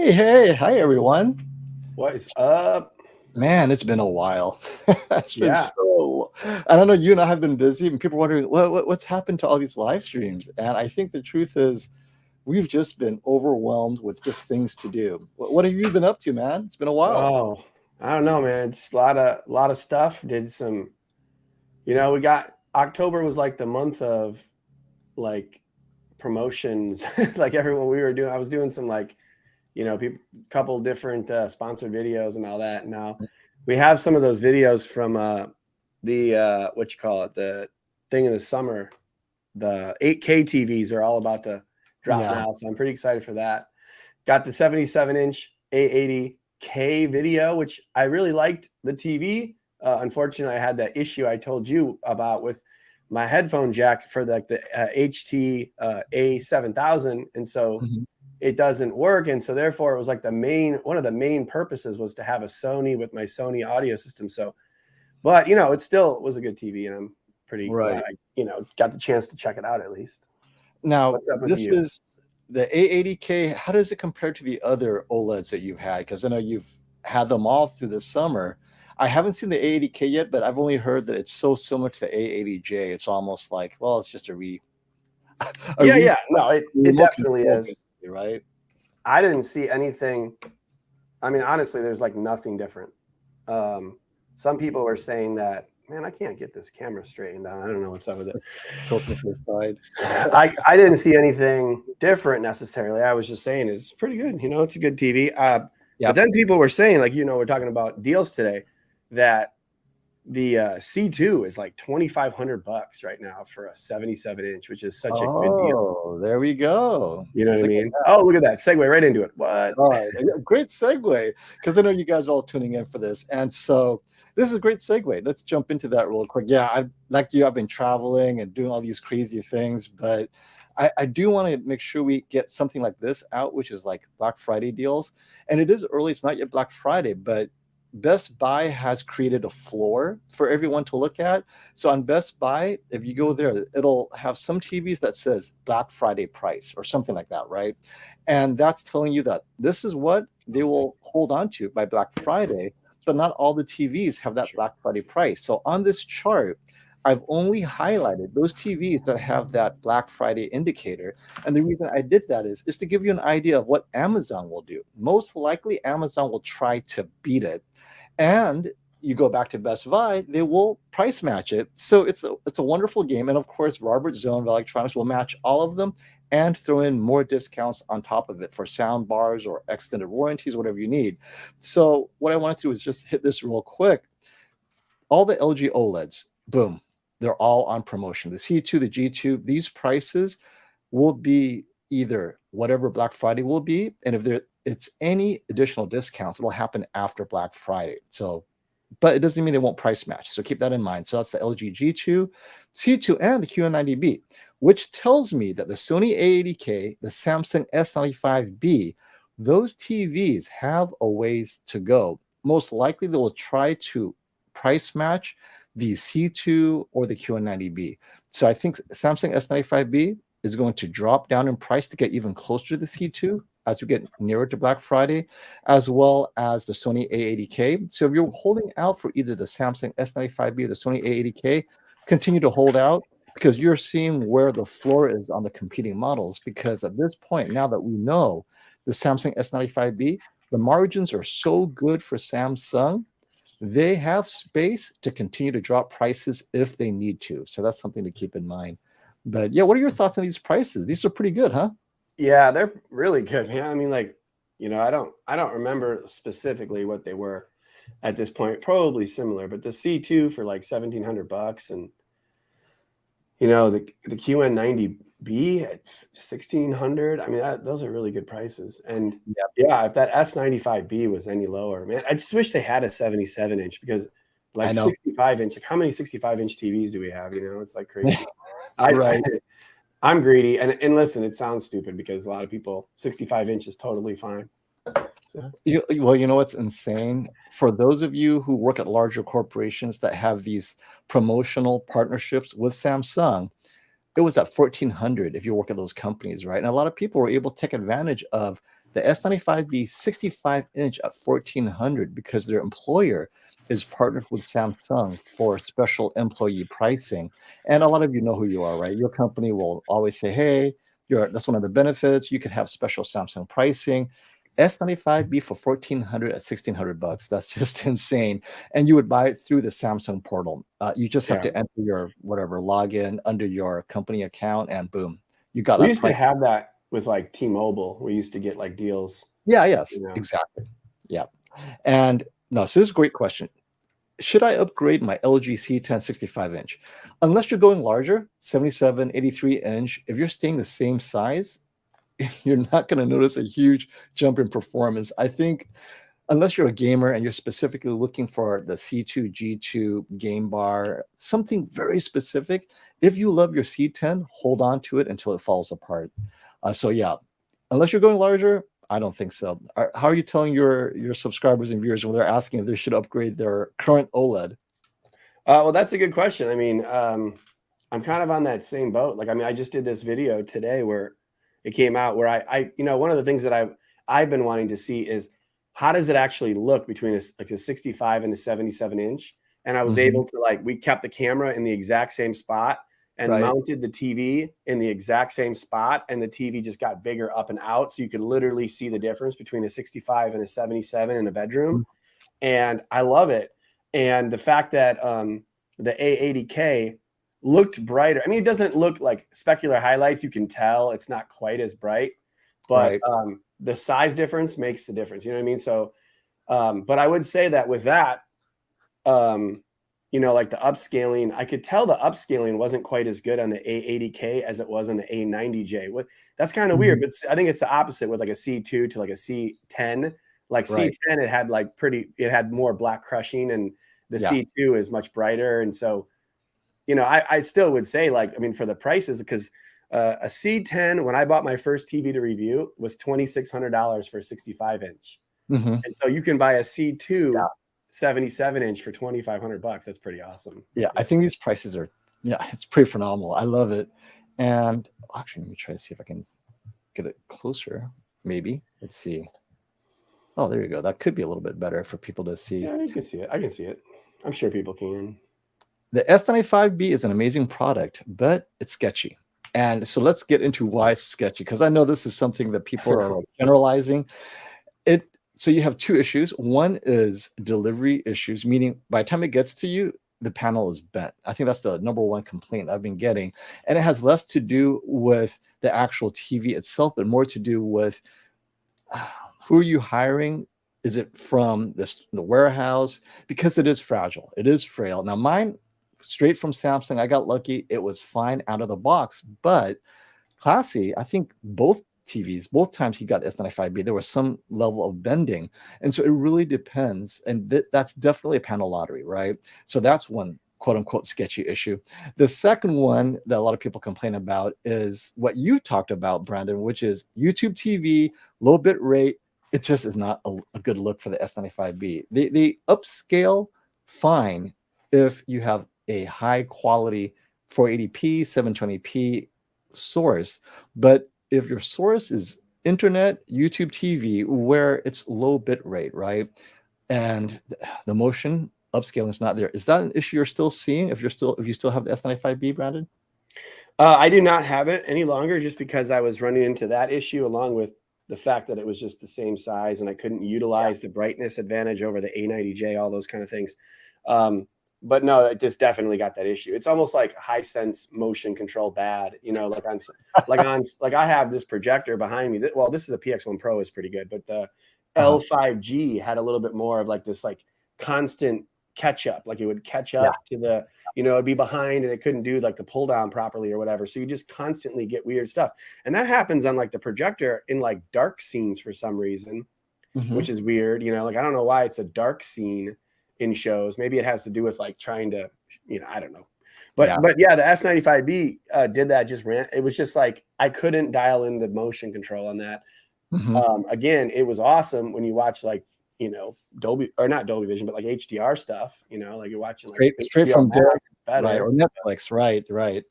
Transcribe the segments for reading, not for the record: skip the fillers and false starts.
Hi everyone. What is up? Man, it's been a while. It's been Yeah. so. I don't know. You and I have been busy, and people are wondering what's happened to all these live streams. And I think the truth is, we've just been overwhelmed with just things to do. What have you been up to, man? It's been a while. Oh, I don't know, man. Just a lot of stuff. Did some, we got October was like the month of like promotions. Like everyone we were doing, I was doing some like, people, couple different sponsored videos and all that. Now we have some of those videos from the what you call it, the thing in the summer. The 8K TVs are all about to drop Yeah. now, so I'm pretty excited for that. Got the 77-inch A80K video, which I really liked the TV. Unfortunately, I had that issue I told you about with my headphone jack for the HT A7000, and so Mhm. it doesn't work. And so therefore, it was like one of the main purposes was to have a Sony with my Sony audio system. So, but it still was a good TV, and I'm pretty glad Right. I got the chance to check it out at least. Now, What's up with this you? is the A80K. How does it compare to the other OLEDs that you've had? Because I know you've had them all through the summer. I haven't seen the A80K yet, but I've only heard that it's so similar to the A80J. It's almost like, well, it's just a Yeah, re yeah. No, it remote definitely control, is. basically, right? I didn't see anything. I mean, honestly, there's like nothing different. Some people were saying that, man, I can't get this camera straightened out. I don't know what's up with it. Tilting to the side. I didn't see anything different necessarily. I was just saying it's pretty good. It's a good TV. But Yep. then people were saying, like, we're talking about deals today, that the C2 is like $2,500 right now for a 77-inch, which is such a good deal. Oh, there we go. You know what I Look at mean? Oh, look at that. Segue right into it. What? all right. Great segue, because I know you guys are all tuning in for this. And so this is a great segue. Let's jump into that real quick. Yeah, like you, I've been traveling and doing all these crazy things, but I do want to make sure we get something like this out, which is like Black Friday deals. And it is early, it's not yet Black Friday, but Best Buy has created a floor for everyone to look at. So on Best Buy, if you go there, it'll have some TVs that says Black Friday price or something like that, right? And that's telling you that this is what they will hold on to by Black Friday, but not all the TVs have that Black Friday price. So on this chart, I've only highlighted those TVs that have that Black Friday indicator. And the reason I did that is to give you an idea of what Amazon will do. Most likely, Amazon will try to beat it. And you go back to Best Buy, they will price match it. So it's a wonderful game. And of course, Robert Zone of Electronics will match all of them and throw in more discounts on top of it for sound bars or extended warranties, whatever you need. So what I wanted to do is just hit this real quick. All the LG OLEDs, boom, they're all on promotion. The C2, the G2, these prices will be either whatever Black Friday will be, and if it's any additional discounts, it'll happen after Black Friday. So, but it doesn't mean they won't price match. So keep that in mind. So that's the LG G2, C2, and the QN90B, which tells me that the Sony A80K, the Samsung S95B, those TVs have a ways to go. Most likely, they will try to price match the C2 or the QN90B. So I think Samsung S95B is going to drop down in price to get even closer to the C2 as we get nearer to Black Friday, as well as the Sony A80K. So if you're holding out for either the Samsung S95B or the Sony A80K, continue to hold out because you're seeing where the floor is on the competing models. Because at this point, now that we know the Samsung S95B, the margins are so good for Samsung, they have space to continue to drop prices if they need to. So that's something to keep in mind. But yeah, what are your thoughts on these prices? These are pretty good, huh? Yeah, they're really good, man. I mean, like, I don't remember specifically what they were at this point. Probably similar, but the C2 for like $1,700, and the QN90B at 1,600. I mean, those are really good prices. And Yeah, yeah, if that S95B was any lower, man, I just wish they had a 77-inch, because I like know. 65-inch, like how many 65-inch TVs do we have? It's like crazy. I Right. I'm greedy, and listen, it sounds stupid because a lot of people 65-inch is totally fine. So, Well, you know what's insane? For those of you who work at larger corporations that have these promotional partnerships with Samsung, it was at 1,400 if you work at those companies, right? And a lot of people were able to take advantage of the S95B 65-inch at 1400 because their employer is partnered with Samsung for special employee pricing. And a lot of you know who you are, right? Your company will always say, hey, that's one of the benefits. You can have special Samsung pricing. S95B for 1400 at 1600 bucks. That's just insane. And you would buy it through the Samsung portal. You just have Yeah. to enter your whatever login under your company account, and boom, you got We that used to price. have that with like T-Mobile. We used to get like deals. Yeah, yes, You know. exactly. Yeah. And no, so this is a great question. Should I upgrade my LG C10 65-inch? Unless you're going larger, 77, 83-inch, if you're staying the same size, you're not going to notice a huge jump in performance. I think unless you're a gamer and you're specifically looking for the C2, G2 game bar, something very specific, if you love your C10, hold on to it until it falls apart. So yeah, unless you're going larger, I don't think so. How are you telling your subscribers and viewers when they're asking if they should upgrade their current OLED? Well, that's a good question. I mean, I'm kind of on that same boat. Like, I mean, I just did this video today where it came out where one of the things that I've been wanting to see is how does it actually look between like a 65 and a 77-inch? And I was Mhm. able to we kept the camera in the exact same spot and Right. mounted the TV in the exact same spot, and the TV just got bigger up and out, so you could literally see the difference between a 65 and a 77 in a bedroom. Mm. And I love it. And the fact that the A80K looked brighter. I mean, it doesn't look like specular highlights. You can tell it's not quite as bright, but Right. the size difference makes the difference. You know what I mean? So, but I would say that with that, like the upscaling, I could tell the upscaling wasn't quite as good on the A80K as it was on the A90J. That's kind of weird, Mhm. but I think it's the opposite with like a C2 to like a C10. Like Right. C10, it had more black crushing, and the Yeah. C2 is much brighter. And so, I still would say, like, I mean, for the prices, because a C10, when I bought my first TV to review, was $2,600 for a 65-inch. Mhm. And so you can buy a Yeah. C2 77-inch for $2,500. That's pretty awesome. Yeah, Yeah. I think these prices are, yeah, it's pretty phenomenal. I love it. And actually, let me try to see if I can get it closer. Maybe. Let's see. Oh, there you go. That could be a little bit better for people to see. Yeah, you can see it. I can see it. I'm sure people can. The S95B is an amazing product, but it's sketchy. And so let's get into why it's sketchy, because I know this is something that people are like generalizing. So you have two issues. One is delivery issues, meaning by the time it gets to you, the panel is bent. I think that's the number one complaint I've been getting. And it has less to do with the actual TV itself, but more to do with who are you hiring? Is it from the warehouse? Because it is fragile. It is frail. Now mine, straight from Samsung, I got lucky. It was fine out of the box. But Classy, I think both TVs, both times he got S95B, there was some level of bending. And so it really depends. And that's definitely a panel lottery, right? So that's one quote unquote sketchy issue. The second one that a lot of people complain about is what you talked about, Brandon, which is YouTube TV, low bit rate. It just is not a good look for the S95B. They upscale fine if you have a high quality 480p, 720p source. But if your source is internet, YouTube TV, where it's low bit rate, right? And the motion upscaling is not there. Is that an issue you're still seeing if you still have the S95B, Brandon? I do not have it any longer, just because I was running into that issue, along with the fact that it was just the same size and I couldn't Yeah. utilize the brightness advantage over the A90J, all those kind of things. But no, it just definitely got that issue. It's almost like Hisense motion control bad, like I have this projector behind me. Well, this is a PX1 Pro, is pretty good, but the Uh-huh. L5G had a little bit more of like this like constant catch up. Like it would catch Yeah. up to it'd be behind and it couldn't do like the pull down properly or whatever. So you just constantly get weird stuff. And that happens on like the projector in like dark scenes for some reason, Mhm. which is weird. Like I don't know why it's a dark scene in shows. Maybe it has to do with like trying to, I don't know. But Yeah. yeah, the S95B did that. It was just like I couldn't dial in the motion control on that. Mhm. Again, it was awesome when you watch like Dolby, or not Dolby Vision, but like HDR stuff. Like you're watching like Straight HBO from Max, Derek, it's right, better. or Netflix, right, right.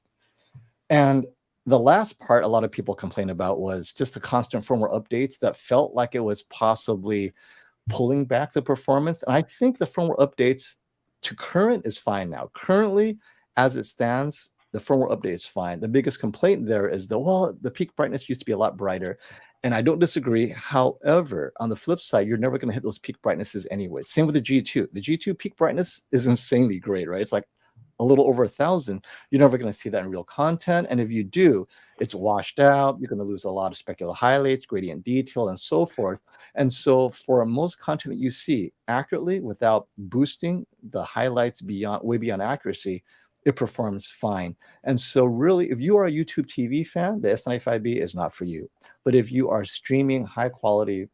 And The last part a lot of people complain about was just the constant firmware updates that felt like it was possibly pulling back the performance. And I think the firmware updates to current is fine now. Currently, as it stands, the firmware update is fine. The biggest complaint there is the peak brightness used to be a lot brighter. And I don't disagree. However, on the flip side, you're never going to hit those peak brightnesses anyway. Same with the G2. The G2 peak brightness is insanely great, right? It's like a little over 1,000. You're never going to see that in real content. And if you do, it's washed out. You're going to lose a lot of specular highlights, gradient detail, and so forth. And so for most content that you see accurately without boosting the highlights way beyond accuracy, it performs fine. And so really, if you are a YouTube TV fan, the S95B is not for you. But if you are streaming high quality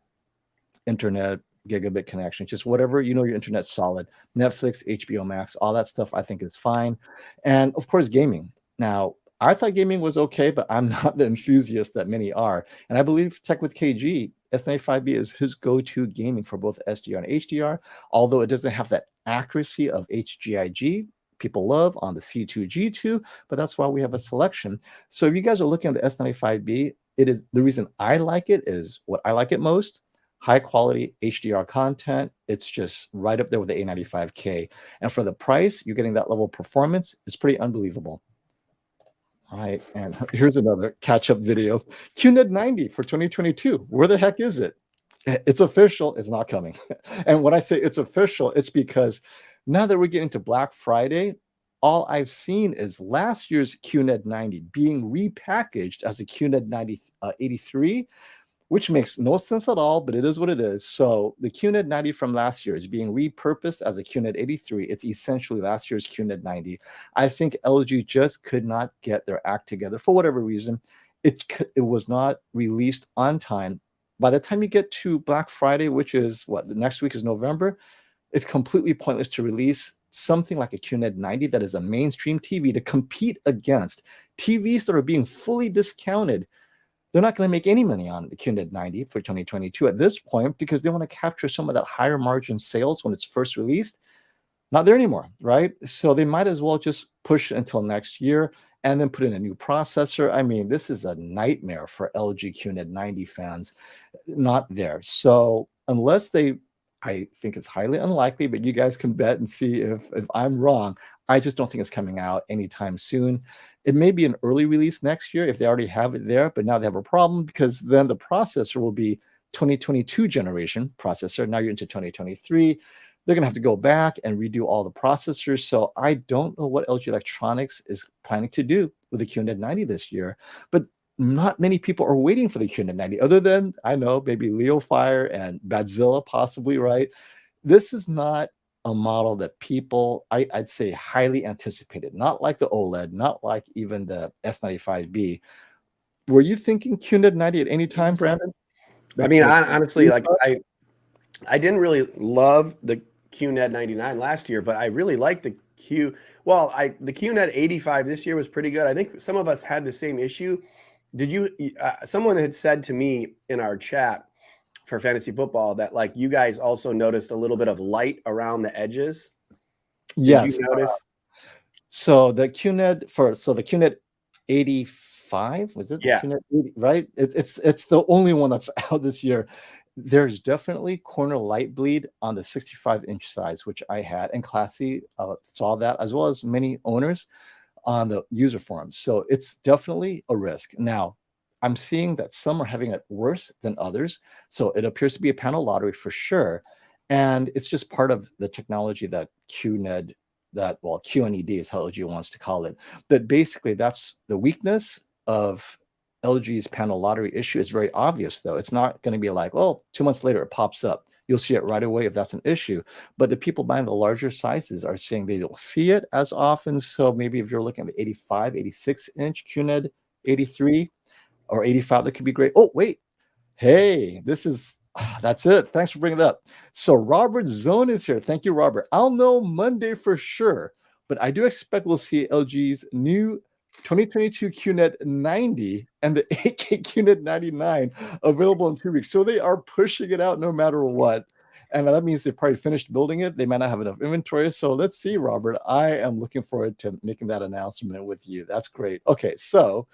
internet, gigabit connection, just whatever, your internet's solid, Netflix, HBO Max, all that stuff I think is fine. And of course, gaming. Now, I thought gaming was okay, but I'm not the enthusiast that many are. And I believe Tech with KG, S95B is his go-to gaming for both SDR and HDR, although it doesn't have that accuracy of HGIG people love on the C2, G2, but that's why we have a selection. So if you guys are looking at the S95B, it is the reason I like it is what I like it most. High quality HDR content. It's just right up there with the A95K. And for the price, you're getting that level of performance. It's pretty unbelievable. All right. And here's another catch-up video. QNED90 for 2022. Where the heck is it? It's official. It's not coming. And when I say it's official, it's because now that we're getting to Black Friday, all I've seen is last year's QNED90 being repackaged as a QNED90 83, which makes no sense at all, but it is what it is. So the QNED90 from last year is being repurposed as a QNED 83. It's essentially last year's QNED90. I think LG just could not get their act together for whatever reason. It was not released on time. By the time you get to Black Friday, which is the next week is November, it's completely pointless to release something like a QNED90 that is a mainstream TV to compete against TVs that are being fully discounted. They're not going to make any money on the QNED90 for 2022 at this point because they want to capture some of that higher margin sales when it's first released. Not there anymore, right? So they might as well just push it until next year and then put in a new processor. I mean, this is a nightmare for LG QNED90 fans. Not there. So unless I think it's highly unlikely, but you guys can bet and see if I'm wrong. I just don't think it's coming out anytime soon. It may be an early release next year if they already have it there, but now they have a problem because then the processor will be 2022 generation processor. Now you're into 2023. They're going to have to go back and redo all the processors. So I don't know what LG Electronics is planning to do with the QNED90 this year, but not many people are waiting for the QNED90 other than, I know, maybe Leofire and Badzilla possibly, right? This is not a model that people, I'd say, highly anticipated, not like the OLED, not like even the S95B. Were you thinking QNED90 at any time, Brandon? I mean, honestly, like I didn't really love the QNED 99 last year, but I really liked the the QNED 85 this year was pretty good. I think some of us had the same issue. Did you, someone had said to me in our chat for fantasy football that like you guys also noticed a little bit of light around the edges. Yes. Did you notice? So the QNED 85, was it? Yeah. QNED 80, right? It's the only one that's out this year. There's definitely corner light bleed on the 65-inch size, which I had, and Classy saw that, as well as many owners on the user forums. So it's definitely a risk. Now, I'm seeing that some are having it worse than others. So it appears to be a panel lottery for sure. And it's just part of the technology that QNED, QNED is how LG wants to call it. But basically, that's the weakness of LG's panel lottery issue. Is very obvious, though. It's not going to be like, oh, 2 months later, it pops up. You'll see it right away if that's an issue. But the people buying the larger sizes are saying they don't see it as often. So maybe if you're looking at the 85, 86-inch QNED 83 or 85, that could be great. Oh, wait. Hey, that's it. Thanks for bringing it up. So Robert Zone is here. Thank you, Robert. I'll know Monday for sure, but I do expect we'll see LG's new 2022 QNED 90 and the 8K QNED 99 available in 2 weeks. So they are pushing it out no matter what. And that means they've probably finished building it. They might not have enough inventory. So let's see, Robert. I am looking forward to making that announcement with you. That's great. Okay, so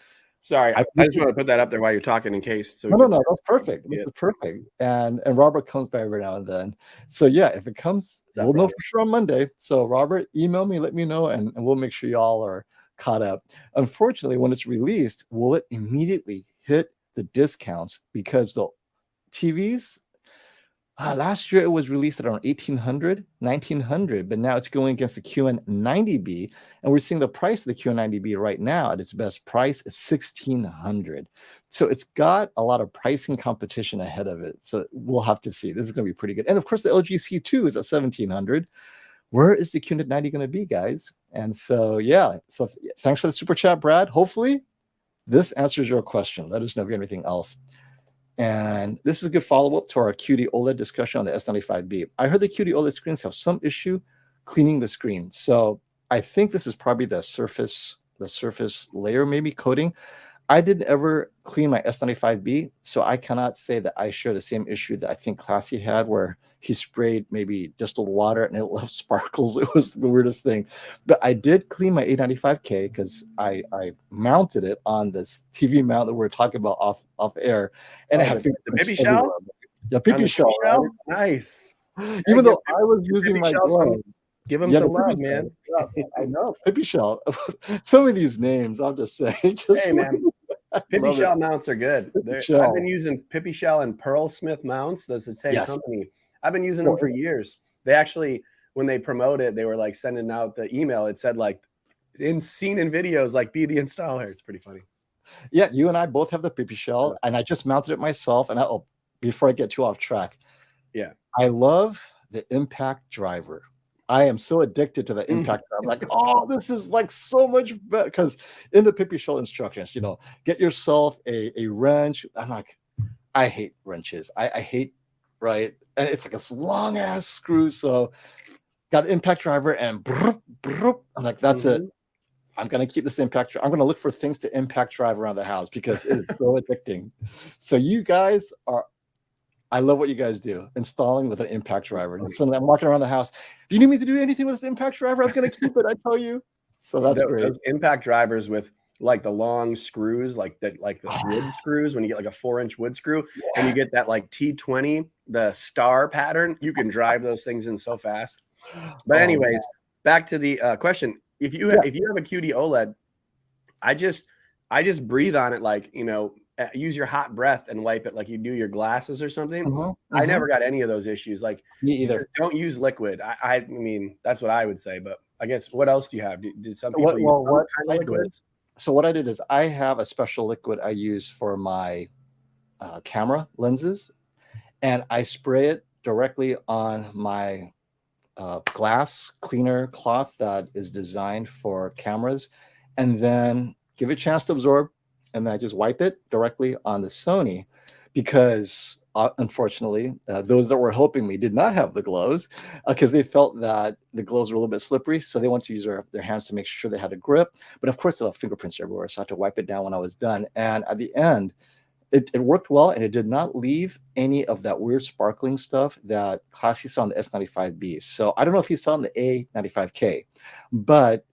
Sorry, I I just want to put that up there while you're talking in case. So we no, could that's perfect. This get is perfect. And Robert comes by every now and then. So yeah, if it comes, what's up, we'll know brother. for sure on Monday. So Robert, email me, let me know, and we'll make sure y'all are caught up. Unfortunately, when it's released, will it immediately hit the discounts because the TVs last year it was released at around 1800, 1900, but now it's going against the QN90B, and we're seeing the price of the QN90B right now at its best price is 1600. So it's got a lot of pricing competition ahead of it. So we'll have to see. This is going to be pretty good. And of course, the LG C2 is at 1700. Where is the QN90 going to be, guys? And so, yeah. So thanks for the super chat, Brad. Hopefully, this answers your question. Let us know if you have anything else. And this is a good follow-up to our QD OLED discussion on the S95B. I heard the QD OLED screens have some issue cleaning the screen. So I think this is probably the surface layer, maybe coating. I didn't ever clean my S95B, so I cannot say that I share the same issue that I think Classy had, where he sprayed maybe distilled water and it left sparkles. It was the weirdest thing. But I did clean my A95K because I mounted it on this TV mount that we are talking about off air, and it had the fingerprints baby shell. everywhere. The PP shell, right? Nice. Even though I was using my gloves. Give him some love, man. Yeah, I know. Pippy shell. Some of these names, I'll just say. Hey, man. Pippy shell mounts are good. I've been using Pippy shell and Pearl Smith mounts. That's the same company. I've been using them for years. They actually, when they promote it, they were like sending out the email. It said like, seen in videos, like be the installer. It's pretty funny. Yeah, you and I both have the Pippy shell, and I just mounted it myself. And before I get too off track, yeah, I love the impact driver. I am so addicted to the impact driver. I'm like, oh, this is like so much better. Because in the Pippy shell instructions, get yourself a wrench. I'm like, I hate wrenches. I hate, right? And it's like this long ass screw. So got the impact driver and I'm like, that's it. I'm going to keep this impact. I'm going to look for things to impact drive around the house because it is so addicting. So you guys I love what you guys do, installing with an impact driver. And so I'm walking around the house. Do you need me to do anything with this impact driver? I'm going to keep it, I tell you. So that's great. Those impact drivers with like the long screws, like the wood screws, when you get like a 4-inch wood screw and you get that like T20, the star pattern, you can drive those things in so fast. But anyways, back to the question. If you have a QD OLED, I just breathe on it, like, use your hot breath and wipe it like you do your glasses or something. I never got any of those issues. Like, me either. Don't use liquid. I mean, that's what I would say. But I guess, what else do you have? Did some people use some kind of liquids? So what I did is I have a special liquid I use for my camera lenses, and I spray it directly on my glass cleaner cloth that is designed for cameras, and then give it a chance to absorb, and then I just wipe it directly on the Sony, because unfortunately, those that were helping me did not have the gloves, because they felt that the gloves were a little bit slippery, so they wanted to use their hands to make sure they had a grip. But of course, they have fingerprints everywhere, so I had to wipe it down when I was done. And at the end, it worked well, and it did not leave any of that weird sparkling stuff that Classy saw on the S95B. So I don't know if he saw on the A95K, but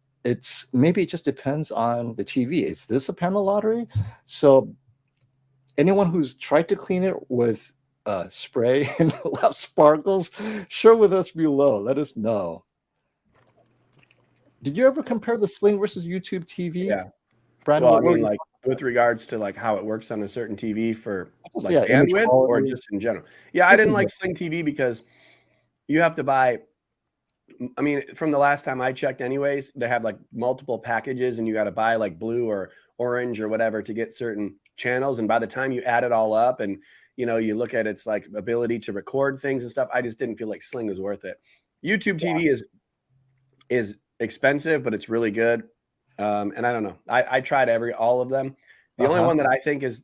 maybe it just depends on the TV. Is this a panel lottery? So anyone who's tried to clean it with spray and left sparkles, share with us below. Let us know. Did you ever compare the Sling versus YouTube TV? Yeah. Brandon, well, I mean, like, with regards to like how it works on a certain TV for like bandwidth or just in general. Yeah, I didn't like Sling TV because you have to buy. I mean, from the last time I checked anyways, they have like multiple packages and you got to buy like blue or orange or whatever to get certain channels. And by the time you add it all up and, you look at its like ability to record things and stuff, I just didn't feel like Sling was worth it. YouTube TV is expensive, but it's really good. And I don't know. I tried all of them. The only one that I think is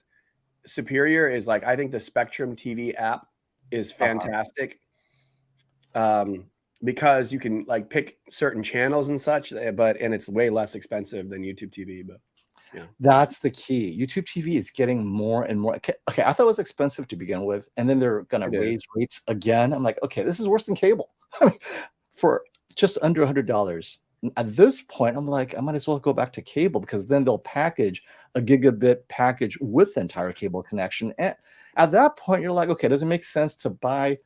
superior is like, I think the Spectrum TV app is fantastic. Because you can like pick certain channels and such, and it's way less expensive than YouTube TV. But yeah, that's the key. YouTube TV is getting more and more. Okay, I thought it was expensive to begin with, and then they're going to raise rates again. I'm like, okay, this is worse than cable. For just under $100, at this point, I'm like, I might as well go back to cable because then they'll package a gigabit package with the entire cable connection. And at that point, you're like, okay, does it make sense to buy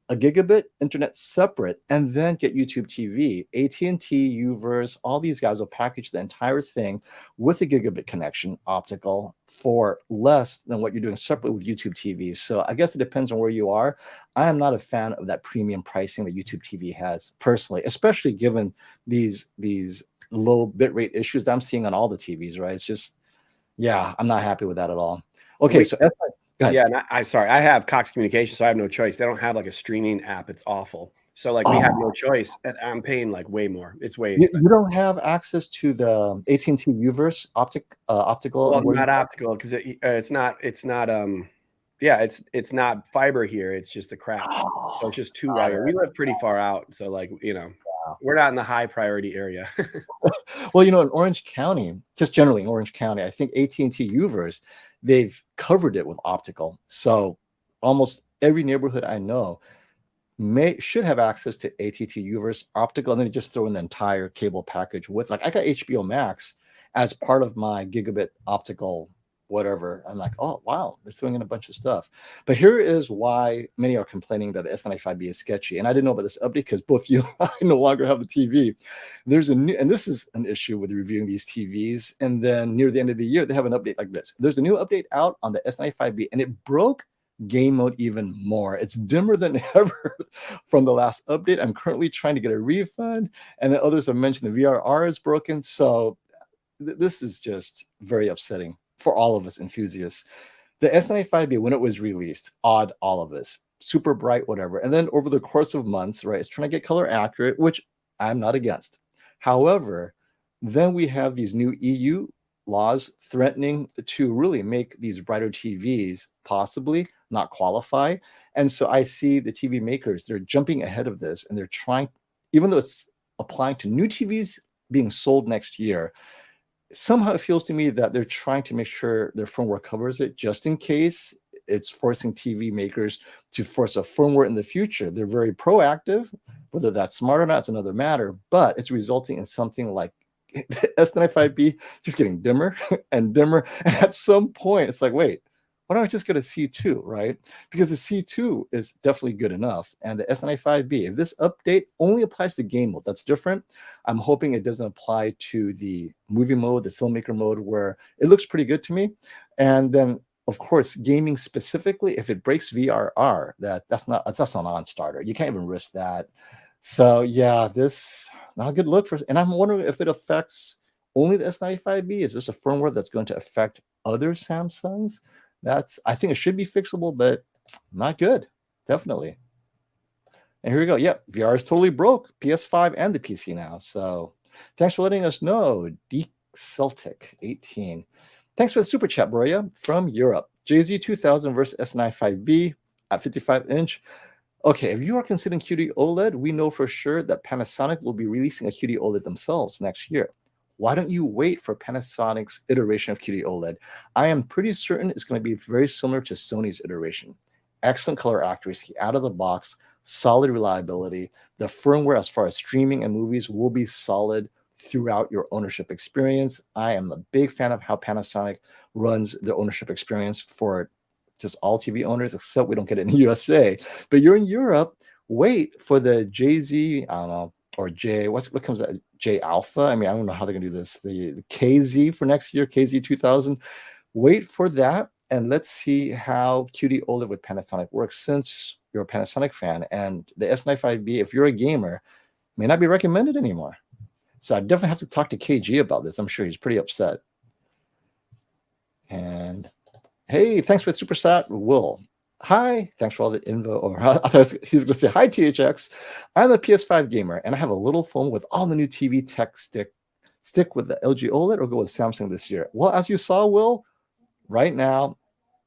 a gigabit internet separate and then get YouTube TV? AT&T, Uverse, all these guys will package the entire thing with a gigabit connection, optical, for less than what you're doing separately with YouTube TV. So I guess it depends on where you are. I am not a fan of that premium pricing that YouTube TV has personally, especially given these low bitrate issues that I'm seeing on all the TVs, right? It's just, yeah, I'm not happy with that at all. Okay, so go ahead. Yeah, and I'm sorry. I have Cox Communications, so I have no choice. They don't have like a streaming app. It's awful. So like we have no choice, and I'm paying like way more. It's way expensive. You don't have access to the AT&T Uverse optical. Well, not optical because it's not. Yeah, it's not fiber here. It's just the crap. So it's just two wire. We live pretty far out, so like we're not in the high priority area. Well, in Orange County, just generally in Orange County, I think AT&T Uverse, they've covered it with optical. So almost every neighborhood I know should have access to AT&T Uverse optical, and then they just throw in the entire cable package with, like, I got HBO Max as part of my gigabit optical whatever. I'm like, oh wow, they're throwing in a bunch of stuff. But here is why many are complaining that the S95B is sketchy. And I didn't know about this update because both you and I no longer have the TV. There's a new, and this is an issue with reviewing these TVs. And then near the end of the year, they have an update like this. There's a new update out on the S95B, and it broke game mode even more. It's dimmer than ever from the last update. I'm currently trying to get a refund, and then others have mentioned the VRR is broken. So this is just very upsetting for all of us enthusiasts. The S95B, when it was released, awed all of us. Super bright, whatever. And then over the course of months, right, it's trying to get color accurate, which I'm not against. However, then we have these new EU laws threatening to really make these brighter TVs possibly not qualify. And so I see the TV makers, they're jumping ahead of this, and they're trying, even though it's applying to new TVs being sold next year, somehow it feels to me that they're trying to make sure their firmware covers it just in case it's forcing TV makers to force a firmware in the future. They're very proactive. Whether that's smart or not, it's another matter, but it's resulting in something like S95B just getting dimmer and dimmer. And at some point, it's like, wait, why don't I just get a C2, right? Because the C2 is definitely good enough. And the S95B, if this update only applies to game mode, that's different. I'm hoping it doesn't apply to the movie mode, the filmmaker mode, where it looks pretty good to me. And then, of course, gaming specifically, if it breaks VRR, that's not a non-starter. You can't even risk that. So yeah, this not a good look for. And I'm wondering if it affects only the S95B. Is this a firmware that's going to affect other Samsungs? I think it should be fixable, but not good. Definitely. And here we go. Yep, VR is totally broke. PS5 and the PC now. So thanks for letting us know. Deek Celtic 18. Thanks for the super chat, Broya, from Europe. JZ 2000 versus S95B at 55-inch. Okay, if you are considering QD OLED, we know for sure that Panasonic will be releasing a QD OLED themselves next year. Why don't you wait for Panasonic's iteration of QD OLED? I am pretty certain it's going to be very similar to Sony's iteration. Excellent color accuracy out of the box, solid reliability. The firmware as far as streaming and movies will be solid throughout your ownership experience. I am a big fan of how Panasonic runs their ownership experience for just all TV owners, except we don't get it in the USA. But you're in Europe, wait for the JZ, I don't know, or J, what comes out? J Alpha. I mean, I don't know how they're gonna do this. The KZ for next year, KZ 2000. Wait for that, and let's see how QD OLED with Panasonic works. Since you're a Panasonic fan, and the S95B, if you're a gamer, may not be recommended anymore. So I definitely have to talk to KG about this. I'm sure he's pretty upset. And hey, thanks for the super chat, Will. Hi, thanks for all the info. Or I thought he was going to say, hi, THX. I'm a PS5 gamer, and I have a little phone with all the new TV tech stick. Stick with the LG OLED or go with Samsung this year? Well, as you saw, Will, right now,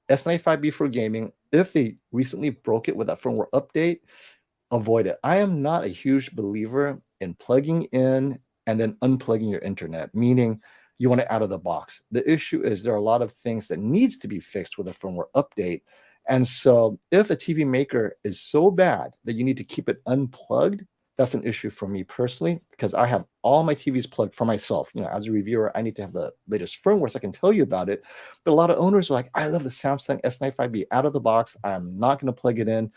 S95B for gaming, if they recently broke it with that firmware update, avoid it. I am not a huge believer in plugging in and then unplugging your internet, meaning you want it out of the box. The issue is there are a lot of things that needs to be fixed with a firmware update. And so if a TV maker is so bad that you need to keep it unplugged That's an issue for me personally, because I have all my TVs plugged for myself. As a reviewer, I need to have the latest firmware so I can tell you about it. But a lot of owners are like, I love the Samsung S95B out of the box. I'm not going to plug it in.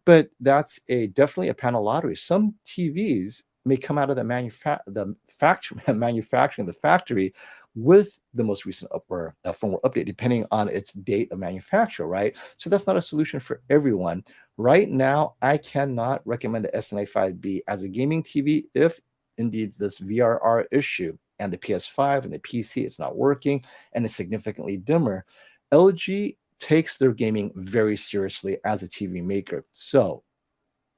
But that's definitely a panel lottery. Some TVs may come out of the manufacturing, the factory, with the most recent firmware update, depending on its date of manufacture, right? So that's not a solution for everyone. Right now, I cannot recommend the S95B as a gaming TV if indeed this VRR issue and the PS5 and the PC is not working and it's significantly dimmer. LG takes their gaming very seriously as a TV maker. So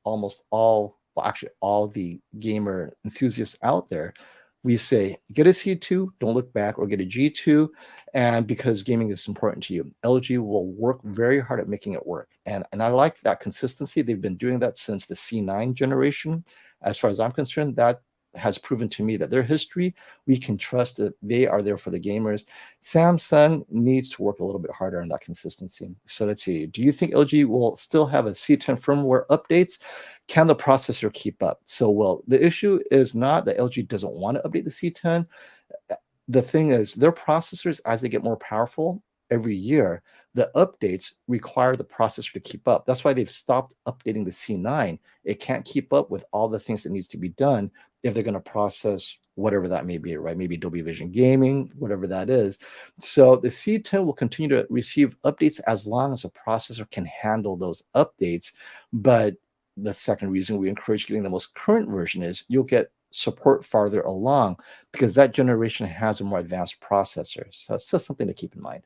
almost all, well, actually all the gamer enthusiasts out there, we say, get a C2, don't look back, or get a G2. And because gaming is important to you, LG will work very hard at making it work. And I like that consistency. They've been doing that since the C9 generation. As far as I'm concerned, that has proven to me that their history, we can trust that they are there for the gamers. Samsung needs to work a little bit harder on that consistency. So let's see. Do you think LG will still have a C10 firmware updates? Can the processor keep up? So, well, the issue is not that LG doesn't want to update the C10. The thing is, their processors, as they get more powerful every year, the updates require the processor to keep up. That's why they've stopped updating the C9. It can't keep up with all the things that needs to be done if they're going to process whatever that may be, right? Maybe Dolby Vision gaming, whatever that is. So the C10 will continue to receive updates as long as the processor can handle those updates. But the second reason we encourage getting the most current version is you'll get support farther along because that generation has a more advanced processor. So it's just something to keep in mind.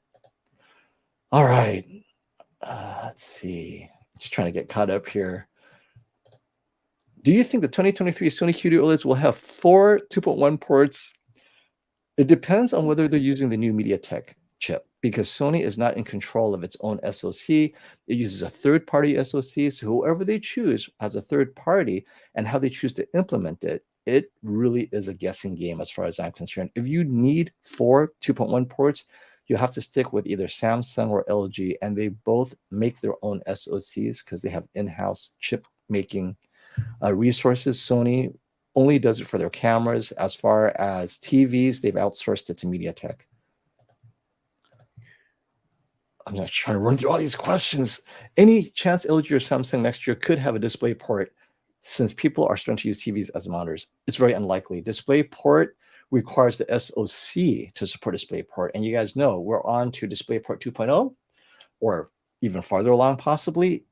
All right. Let's see. Just trying to get caught up here. Do you think the 2023 Sony QD OLEDs will have 4 2.1 ports? It depends on whether they're using the new MediaTek chip, because Sony is not in control of its own SoC. It uses a third-party SoC, so whoever they choose as a third party and how they choose to implement it, it really is a guessing game as far as I'm concerned. If you need 4 2.1 ports, you have to stick with either Samsung or LG, and they both make their own SoCs because they have in-house chip making resources. Sony only does it for their cameras. As far as TVs, they've outsourced it to MediaTek. I'm not trying to run through all these questions. Any chance LG or Samsung next year could have a display port, since people are starting to use TVs as monitors? It's very unlikely. Display port requires the SoC to support DisplayPort. And you guys know we're on to DisplayPort 2.0 or even farther along possibly.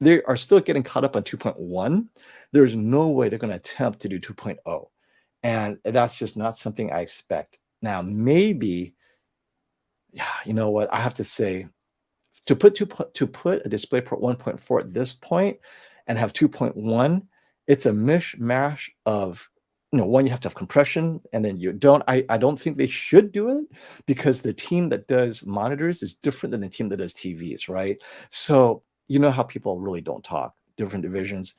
They are still getting caught up on 2.1. There's no way they're going to attempt to do 2.0. And that's just not something I expect. Now, maybe, you know what, I have to say, to put a DisplayPort 1.4 at this point and have 2.1, it's a mishmash of, one, you have to have compression, and then you don't. I don't think they should do it because the team that does monitors is different than the team that does TVs, right? So you know how people really don't talk, different divisions.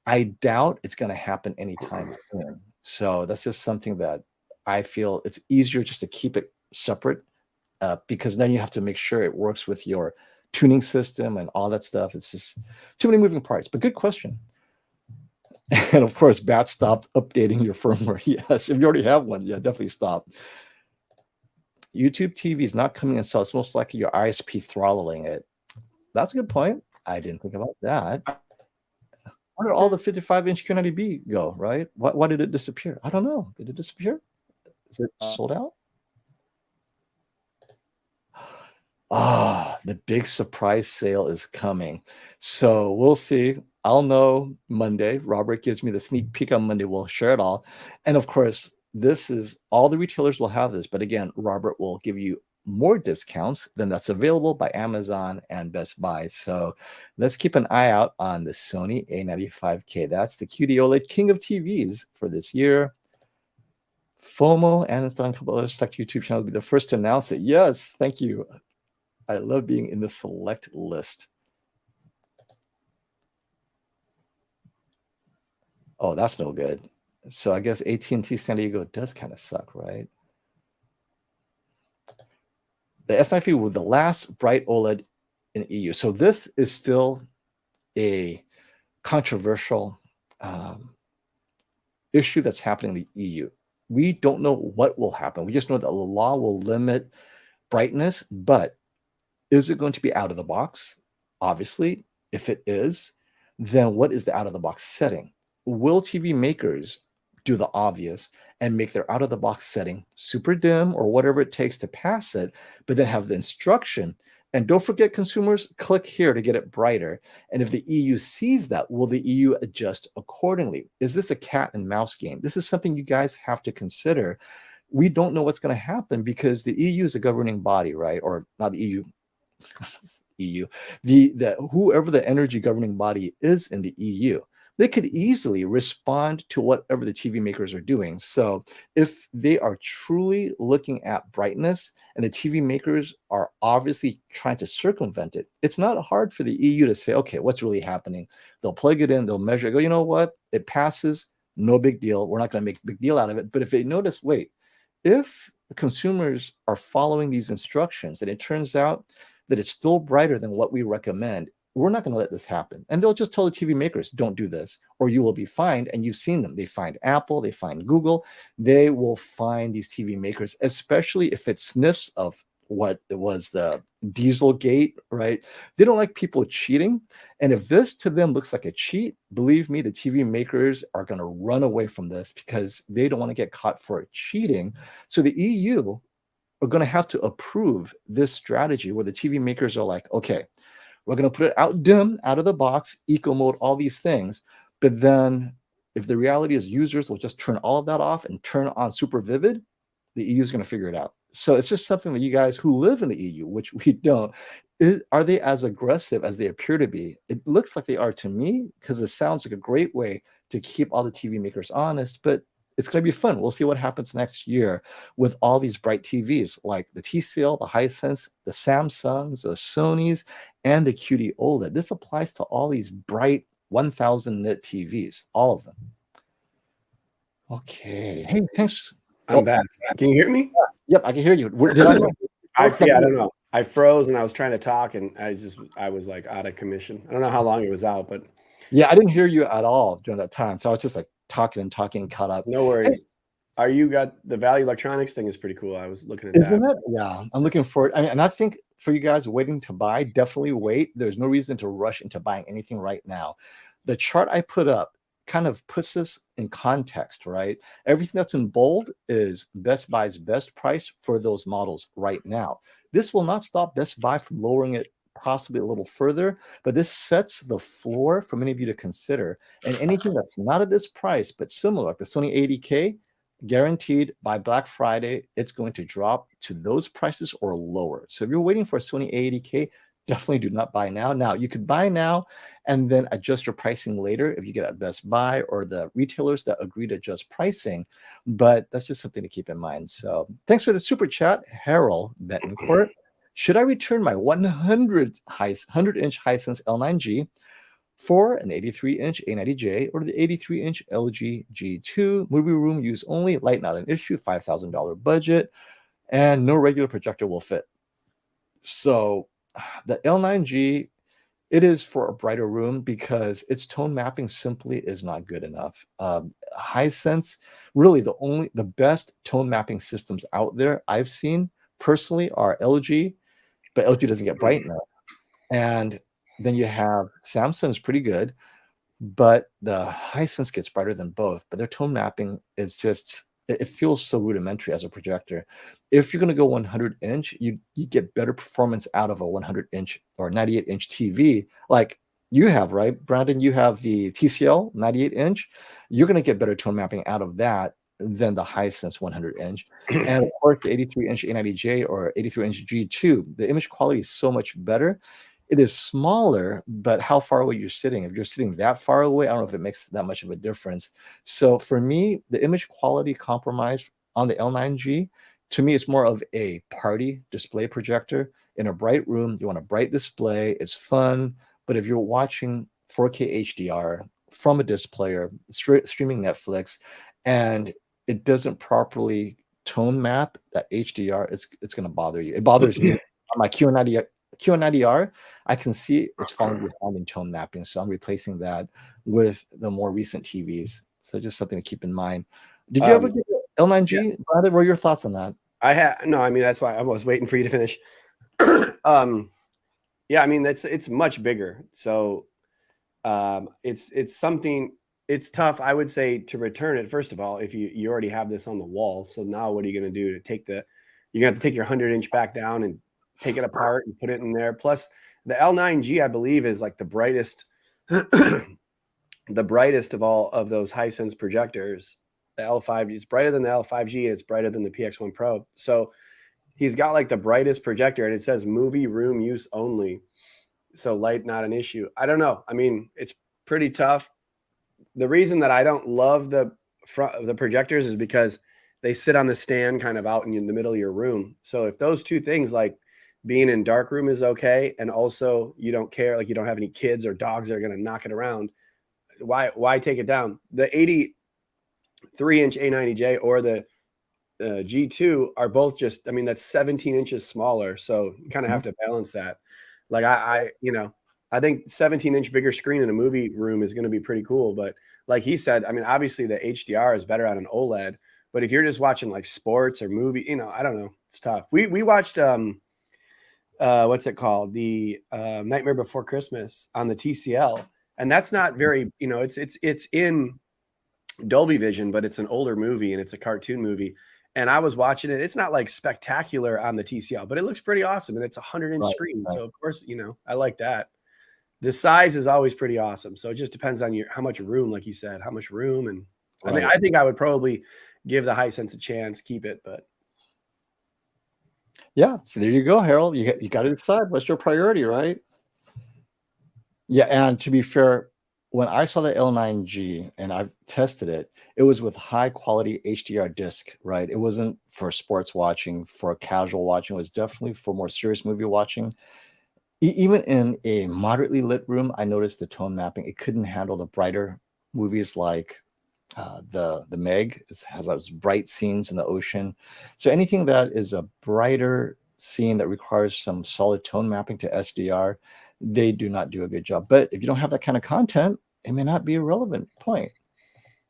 I doubt it's going to happen anytime soon. So that's just something that I feel it's easier just to keep it separate, because then you have to make sure it works with your tuning system and all that stuff. It's just too many moving parts. But good question. And of course, Bat stopped updating your firmware. Yes, if you already have one, yeah, definitely stop. YouTube TV is not coming in, so it's most likely your ISP throttling it. That's a good point. I didn't think about that. Where did all the 55-inch QN90B go, right? Why did it disappear? I don't know. Did it disappear? Is it sold out? The big surprise sale is coming. So we'll see. I'll know Monday. Robert gives me the sneak peek on Monday. We'll share it all. And of course, this is all the retailers will have this. But again, Robert will give you more discounts than that's available by Amazon and Best Buy. So let's keep an eye out on the Sony A95K. That's the QD OLED king of TVs for this year. FOMO and installing a couple other stuck YouTube channels will be the first to announce it. Yes, thank you. I love being in the select list. Oh, that's no good. So I guess AT&T San Diego does kind of suck, right? The S95 was the last bright OLED in EU. So this is still a controversial issue that's happening in the EU. We don't know what will happen. We just know that the law will limit brightness, but is it going to be out of the box? Obviously, if it is, then what is the out of the box setting? Will TV makers do the obvious and make their out of the box setting super dim or whatever it takes to pass it, but then have the instruction? And don't forget, consumers, click here to get it brighter. And if the EU sees that, will the EU adjust accordingly? Is this a cat and mouse game? This is something you guys have to consider. We don't know what's going to happen because the EU is a governing body, right? Or not the EU, EU, the whoever the energy governing body is in the EU, they could easily respond to whatever the TV makers are doing. So if they are truly looking at brightness and the TV makers are obviously trying to circumvent it, it's not hard for the EU to say, okay, what's really happening? They'll plug it in, they'll measure it, go, you know what? It passes, no big deal. We're not going to make a big deal out of it. But if they notice, wait, if the consumers are following these instructions and it turns out that it's still brighter than what we recommend, we're not going to let this happen. And they'll just tell the TV makers, don't do this, or you will be fined. And you've seen them. They find Apple, they find Google. They will find these TV makers, especially if it sniffs of what it was, the Dieselgate, right? They don't like people cheating. And if this to them looks like a cheat, believe me, the TV makers are going to run away from this because they don't want to get caught for cheating. So the EU are going to have to approve this strategy where the TV makers are like, okay, we're going to put it out dim, out of the box, eco mode, all these things. But then if the reality is users will just turn all of that off and turn on super vivid, the EU is going to figure it out. So it's just something that you guys who live in the EU, which we don't, are they as aggressive as they appear to be? It looks like they are to me because it sounds like a great way to keep all the TV makers honest, but it's going to be fun. We'll see what happens next year with all these bright TVs like the TCL, the Hisense, the Samsungs, the Sonys, and the QD OLED. This applies to all these bright 1000 nit TVs, all of them. Okay. Hey, thanks. I'm back. Can you hear me? Yep, I can hear you. I don't know. I froze and I was trying to talk and I was like out of commission. I don't know how long it was out, but yeah, I didn't hear you at all during that time. So I was just like talking, caught up. No worries. Hey, are you got the Value Electronics thing is pretty cool. I was looking at Isn't that. It? Yeah, I'm looking forward. I mean, and I think for you guys waiting to buy, definitely wait. There's no reason to rush into buying anything right now. The chart I put up kind of puts this in context, right? Everything that's in bold is Best Buy's best price for those models right now. This will not stop Best Buy from lowering it possibly a little further, but this sets the floor for many of you to consider. And anything that's not at this price, but similar, like the Sony A80K, guaranteed by Black Friday, it's going to drop to those prices or lower. So if you're waiting for a Sony A80K, definitely do not buy now. Now, you could buy now and then adjust your pricing later if you get at Best Buy or the retailers that agree to adjust pricing. But that's just something to keep in mind. So thanks for the super chat, Harold Betancourt. Should I return my 100-inch Hisense L9G for an 83-inch A90J or the 83-inch LG G2? Movie room use only, light not an issue, $5,000 budget, and no regular projector will fit. So the L9G, it is for a brighter room because its tone mapping simply is not good enough. Hisense, really the best tone mapping systems out there I've seen personally are LG, but LG doesn't get bright enough. And then you have Samsung's pretty good, but the Hisense gets brighter than both. But their tone mapping is just, it feels so rudimentary as a projector. If you're going to go 100-inch, you get better performance out of a 100-inch or 98-inch TV like you have, right, Brandon? You have the TCL 98-inch. You're going to get better tone mapping out of that than the Hisense 100-inch. And of course, the 83-inch A90J or 83-inch G2, the image quality is so much better. It is smaller, but how far away you're sitting. If you're sitting that far away, I don't know if it makes that much of a difference. So for me, the image quality compromise on the L9G, to me, it's more of a party display projector. In a bright room, you want a bright display. It's fun. But if you're watching 4K HDR from a display or streaming Netflix, and it doesn't properly tone map that HDR, it's going to bother you. It bothers me on my QN90R, I can see it's falling behind in tone mapping, so I'm replacing that with the more recent TVs. So just something to keep in mind. Did you ever get Yeah, L9G? Brother, what are your thoughts on that? no, I mean, that's why I was waiting for you to finish. Yeah, I mean, it's much bigger. So it's something, it's tough, I would say, to return it. First of all, if you already have this on the wall, so now what are you going to do to take you're going to have to take your 100-inch back down and take it apart and put it in there. Plus the L9G, I believe, is like the brightest, the brightest of all of those Hisense projectors. The L5, it's brighter than the L5G, and it's brighter than the PX1 Pro. So he's got like the brightest projector, and it says movie room use only. So light, not an issue. I don't know. I mean, it's pretty tough. The reason that I don't love the projectors is because they sit on the stand kind of out in the middle of your room. So if those two things, like being in dark room, is okay, and also you don't care, like you don't have any kids or dogs that are going to knock it around, why take it down? The 83-inch A90J or the G2 are both just, I mean, that's 17 inches smaller. So you kind of have to balance that. Like I think 17-inch bigger screen in a movie room is going to be pretty cool. But like he said, I mean, obviously the HDR is better on an OLED, but if you're just watching like sports or movie, I don't know, it's tough. We watched, what's it called? The Nightmare Before Christmas on the TCL. And that's not very, it's in Dolby Vision, but it's an older movie and it's a cartoon movie. And I was watching it. It's not like spectacular on the TCL, but it looks pretty awesome. And it's a 100-inch screen. Right. So of course, I like that. The size is always pretty awesome. So it just depends on how much room, like you said, how much room. And Right. I think I would probably give the Hisense a chance, keep it, but. Yeah. So there you go, Harold. You got to decide what's your priority, right? Yeah. And to be fair, when I saw the L9G and I've tested it, it was with high quality HDR disc, right? It wasn't for sports watching, for casual watching. It was definitely for more serious movie watching. Even in a moderately lit room, I noticed the tone mapping. It couldn't handle the brighter movies like the Meg. It has those bright scenes in the ocean. So anything that is a brighter scene that requires some solid tone mapping to SDR, they do not do a good job. But if you don't have that kind of content, it may not be a relevant point.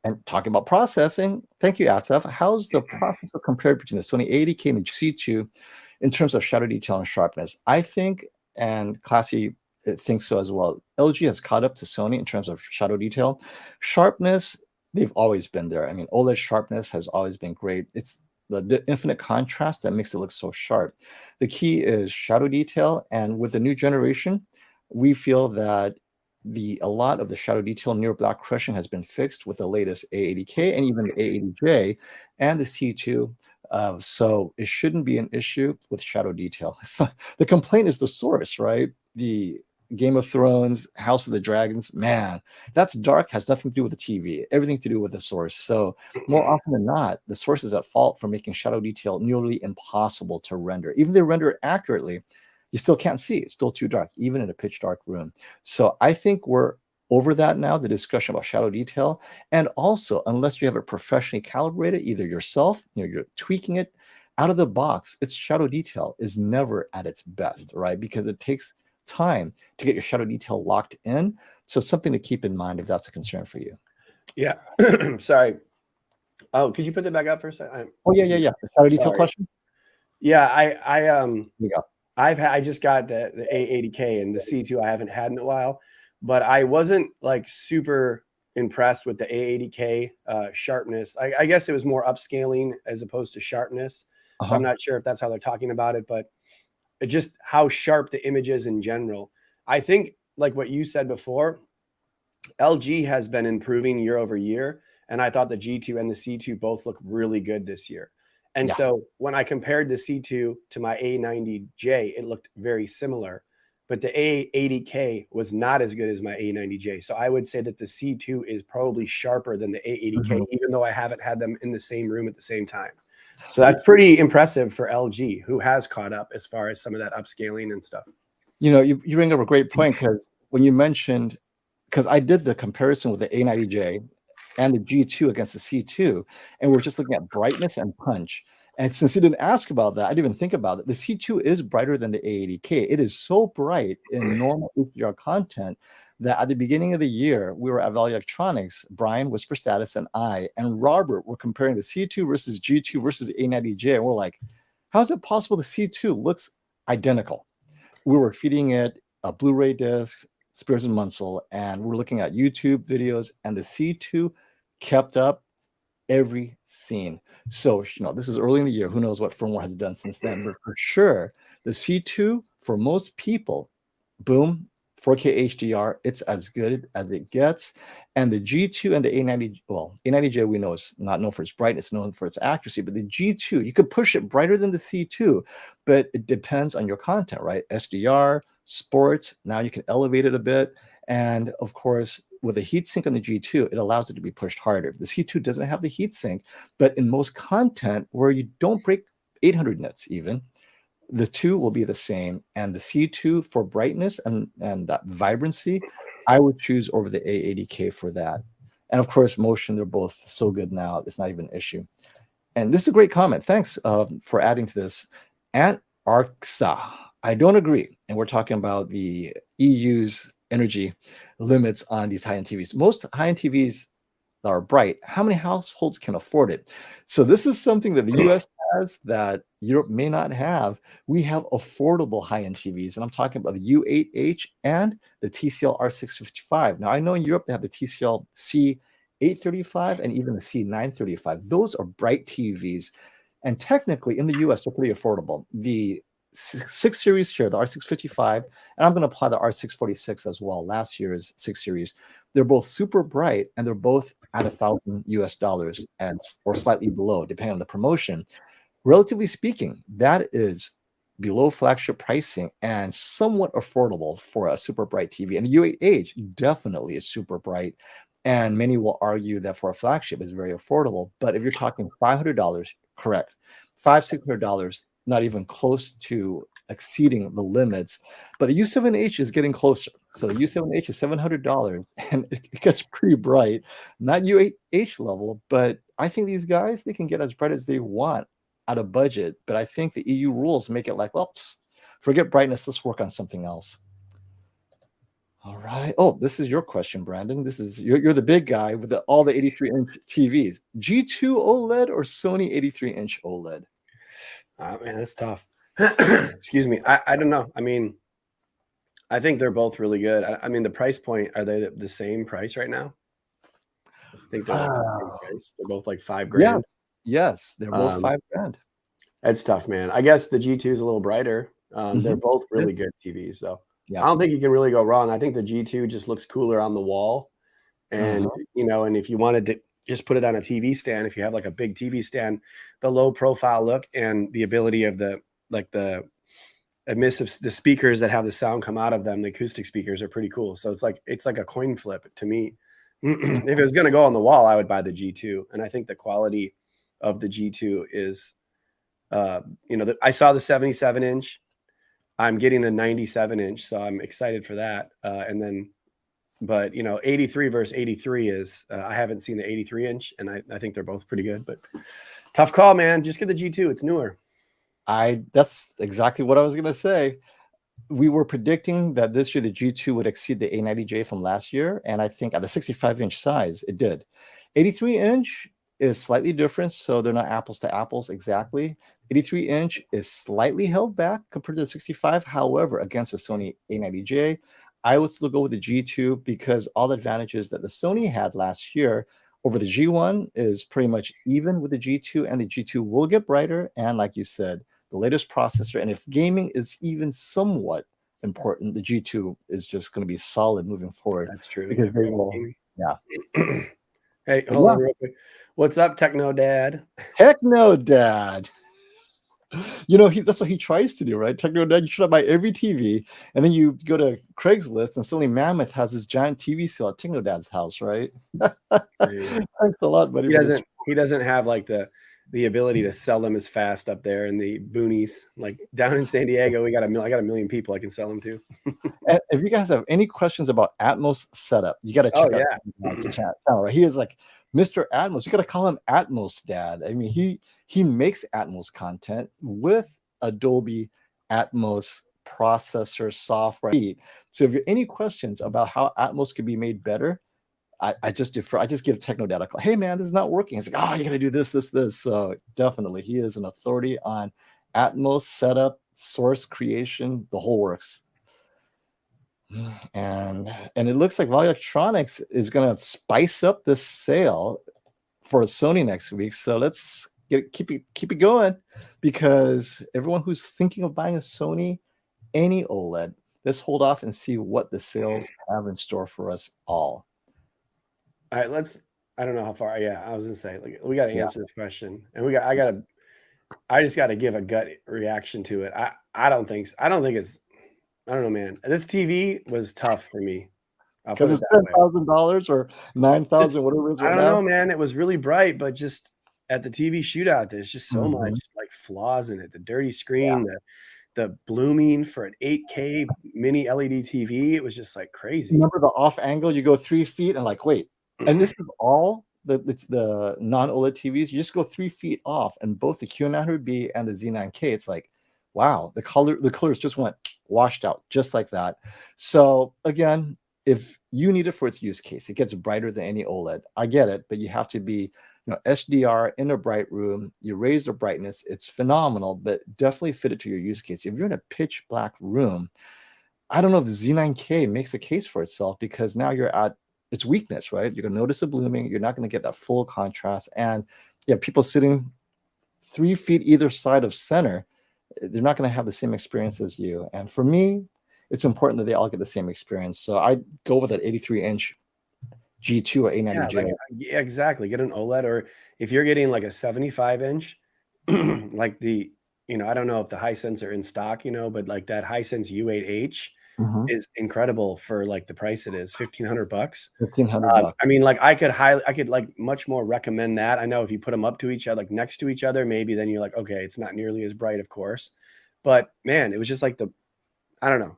And talking about processing, thank you, Asaf. How's the processor compared between the Sony A80K and the C2 in terms of shadow detail and sharpness? I think, and Classy thinks so as well, LG has caught up to Sony in terms of shadow detail. Sharpness, they've always been there. I mean, OLED sharpness has always been great. It's the infinite contrast that makes it look so sharp. The key is shadow detail, and with the new generation, we feel that a lot of the shadow detail near black crushing has been fixed with the latest A80K and even the A80J and the C2. So it shouldn't be an issue with shadow detail. So the complaint is the source, right? The Game of Thrones, House of the Dragons, man, that's dark, has nothing to do with the TV, everything to do with the source. So more often than not, the source is at fault for making shadow detail nearly impossible to render. Even if they render it accurately, you still can't see. It's still too dark, even in a pitch dark room. So I think we're over that now, the discussion about shadow detail. And also, unless you have it professionally calibrated, either yourself, you're tweaking it out of the box, its shadow detail is never at its best, right? Because it takes time to get your shadow detail locked in. So something to keep in mind if that's a concern for you. Yeah. Sorry. Oh, could you put that back up for a second? Oh, yeah. The shadow detail question? Yeah, Yeah. I just got the A80K and the C2 I haven't had in a while, but I wasn't like super impressed with the A80K sharpness. I guess it was more upscaling as opposed to sharpness. So I'm not sure if that's how they're talking about it, but just how sharp the image is in general. I think, like what you said before, LG has been improving year over year, and I thought the G2 and the C2 both look really good this year. And so when I compared the C2 to my A90J, it looked very similar, but the A80K was not as good as my A90J. So I would say that the C2 is probably sharper than the A80K, even though I haven't had them in the same room at the same time. So that's pretty impressive for LG, who has caught up as far as some of that upscaling and stuff. You bring up a great point, because when you mentioned, because I did the comparison with the A90J and the G2 against the C2, and we're just looking at brightness and punch. And since you didn't ask about that, I didn't even think about it. The C2 is brighter than the A80K. It is so bright in normal HDR content that at the beginning of the year, we were at Valley Electronics, Brian, Whisper Status, and I, and Robert were comparing the C2 versus G2 versus A90J. And we're like, how is it possible the C2 looks identical? We were feeding it a Blu-ray disc, Spears and Munsell, and we're looking at YouTube videos, and the C2 kept up every scene. So, this is early in the year. Who knows what firmware has done since then? But for sure, the C2, for most people, boom, 4K HDR, it's as good as it gets. And the G2 and the A90, well, A90J we know is not known for its brightness, known for its accuracy, but the G2, you could push it brighter than the C2, but it depends on your content, right? SDR, sports, now you can elevate it a bit. And of course, with a heatsink on the G2, it allows it to be pushed harder. The C2 doesn't have the heatsink, but in most content where you don't break 800 nits even, the two will be the same. And the C2 for brightness and that vibrancy, I would choose over the A80K for that. And of course, motion, they're both so good now, it's not even an issue. And this is a great comment. Thanks for adding to this. Antarctica, I don't agree. And we're talking about the EU's energy limits on these high-end TVs. Most high-end TVs that are bright, how many households can afford it? So this is something that the US has that Europe may not have. We have affordable high-end TVs, and I'm talking about the U8H and the TCL R655. Now, I know in Europe they have the TCL C835 and even the C935. Those are bright TVs, and technically in the US they're pretty affordable. The 6 Series here, the R655, and I'm going to apply the R646 as well, last year's 6 Series. They're both super bright, and they're both at $1,000 US and or slightly below, depending on the promotion. Relatively speaking, that is below flagship pricing and somewhat affordable for a super bright TV. And the U8H definitely is super bright, and many will argue that for a flagship is very affordable. But if you're talking $500, correct, $500-$600, not even close to exceeding the limits. But the U7H is getting closer. So the U7H is $700, and it gets pretty bright. Not U8H level, but I think these guys, they can get as bright as they want out of budget. But I think the EU rules make it like, well, forget brightness. Let's work on something else. All right. Oh, this is your question, Brandon. This is you're the big guy with all the 83-inch TVs. G2 OLED or Sony 83-inch OLED? Man, that's tough. Excuse me. I don't know. I mean, I think they're both really good. I mean, the price point, are they the same price right now? I think they're like the same price. They're both like $5,000. Yes, they're both $5,000. That's tough, man. I guess the G2 is a little brighter. They're both really good TVs, so I don't think you can really go wrong. I think the G2 just looks cooler on the wall, and and if you wanted to just put it on a TV stand, if you have like a big TV stand, the low profile look and the ability of the emissive, the speakers that have the sound come out of them, the acoustic speakers are pretty cool. So it's like a coin flip to me. If it was going to go on the wall, I would buy the G2. And I think the quality of the G2 is, I saw the 77-inch. I'm getting a 97-inch, so I'm excited for that. But 83 versus 83 is, I haven't seen the 83-inch, and I think they're both pretty good. But tough call, man. Just get the G2. It's newer. That's exactly what I was gonna say. We were predicting that this year the G2 would exceed the A90J from last year, and I think at the 65-inch size, it did. 83-inch is slightly different, so they're not apples to apples exactly. 83-inch is slightly held back compared to the 65. However, against the Sony A90J, I would still go with the G2 because all the advantages that the Sony had last year over the G1 is pretty much even with the G2, and the G2 will get brighter. And like you said, the latest processor, and if gaming is even somewhat important, the G2 is just going to be solid moving forward. That's true. Because they will, Hey, hold on real quick. What's up, Techno Dad? Techno Dad. That's what he tries to do, right? Techno Dad, you should buy every TV, and then you go to Craigslist, and suddenly Mammoth has this giant TV sale at Techno Dad's house, right? Thanks a lot, buddy. He doesn't have like the ability to sell them as fast up there in the boonies. Like down in San Diego, I got a million people I can sell them to. And if you guys have any questions about Atmos setup, you got to check out the channel, right? He is like Mr. Atmos. You got to call him Atmos Dad. I mean, he makes Atmos content with Adobe Atmos processor software. So if you have any questions about how Atmos could be made better, I just defer. I just give Technodad a call. Hey man, this is not working. It's like, oh, you got to do this, this, this. So definitely, he is an authority on Atmos setup, source creation, the whole works. And it looks like Val Electronics is going to spice up this sale for Sony next week. So let's keep it going, because everyone who's thinking of buying a Sony, any OLED, let's hold off and see what the sales have in store for us all. All right, I don't know how far. Yeah, I was gonna say, like, we got to answer this question, and I just got to give a gut reaction to it. I don't think it's. I don't know, man. This TV was tough for me. Because it's $10,000 or $9,000, whatever it is. I don't know, man. It was really bright, but just at the TV shootout, there's just so much like flaws in it. The dirty screen, the blooming for an 8K mini LED TV. It was just like crazy. Remember the off angle? You go 3 feet and like, wait. And this is all the non-OLED TVs. You just go 3 feet off, and both the QN90B and the Z9K, it's like, wow, the colors just went washed out just like that. So again, if you need it for its use case, it gets brighter than any OLED. I get it, but you have to be, SDR in a bright room. You raise the brightness, it's phenomenal, but definitely fit it to your use case. If you're in a pitch black room, I don't know if the Z9K makes a case for itself, because now you're at its weakness, right? You're gonna notice the blooming. You're not gonna get that full contrast, and you have people sitting 3 feet either side of center. They're not going to have the same experience as you. And for me, it's important that they all get the same experience. So I go with that 83-inch G2 or A90J. Yeah, exactly. Get an OLED, or if you're getting like a 75-inch, like I don't know if the Hisense are in stock, but like that Hisense U8H is incredible for like the price it is, $1,500. $1,500. I mean, like I could like much more recommend that. I know if you put them up to each other, like next to each other, maybe then you're like, okay, it's not nearly as bright, of course. But man, it was just like I don't know.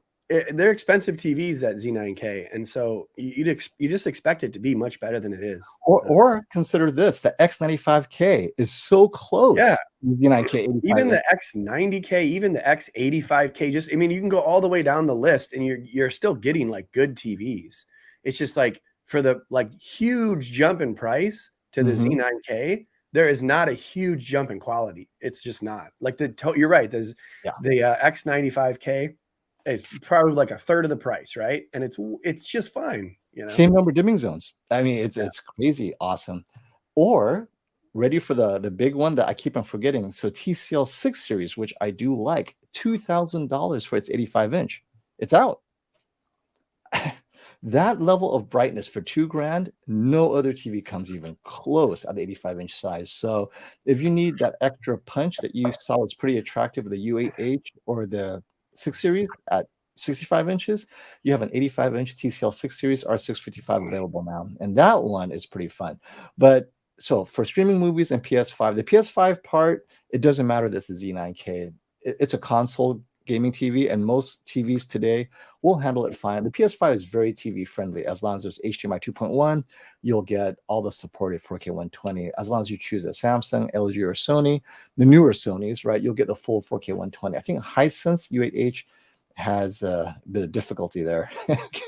They're expensive TVs, that Z9K, and so you just expect it to be much better than it is. Or consider this: the X95K is so close. Yeah, Z9K, even the X90K, even the X85K. You can go all the way down the list, and you're still getting like good TVs. It's just like for the like huge jump in price to the Z9K, there is not a huge jump in quality. It's just not like you're right. There's the X95K. It's probably like a third of the price, right? And it's just fine. Same number dimming zones. I mean, it's crazy awesome. Or ready for the big one that I keep on forgetting. So TCL 6 series, which I do like, $2,000 for its 85-inch. It's out. That level of brightness for $2,000, no other TV comes even close at the 85-inch size. So if you need that extra punch that you saw was pretty attractive with the U8H or the 6 series at 65 inches, you have an 85-inch TCL 6 series R655 available now, and that one is pretty fun. But so for streaming movies and PS5, the PS5 part, it doesn't matter. This is Z9K. It's a console gaming TV, and most TVs today will handle it fine. The PS5 is very TV friendly. As long as there's HDMI 2.1, you'll get all the supported 4K 120. As long as you choose a Samsung, LG, or Sony, the newer Sonys, right, you'll get the full 4K 120. I think Hisense U8H has a bit of difficulty there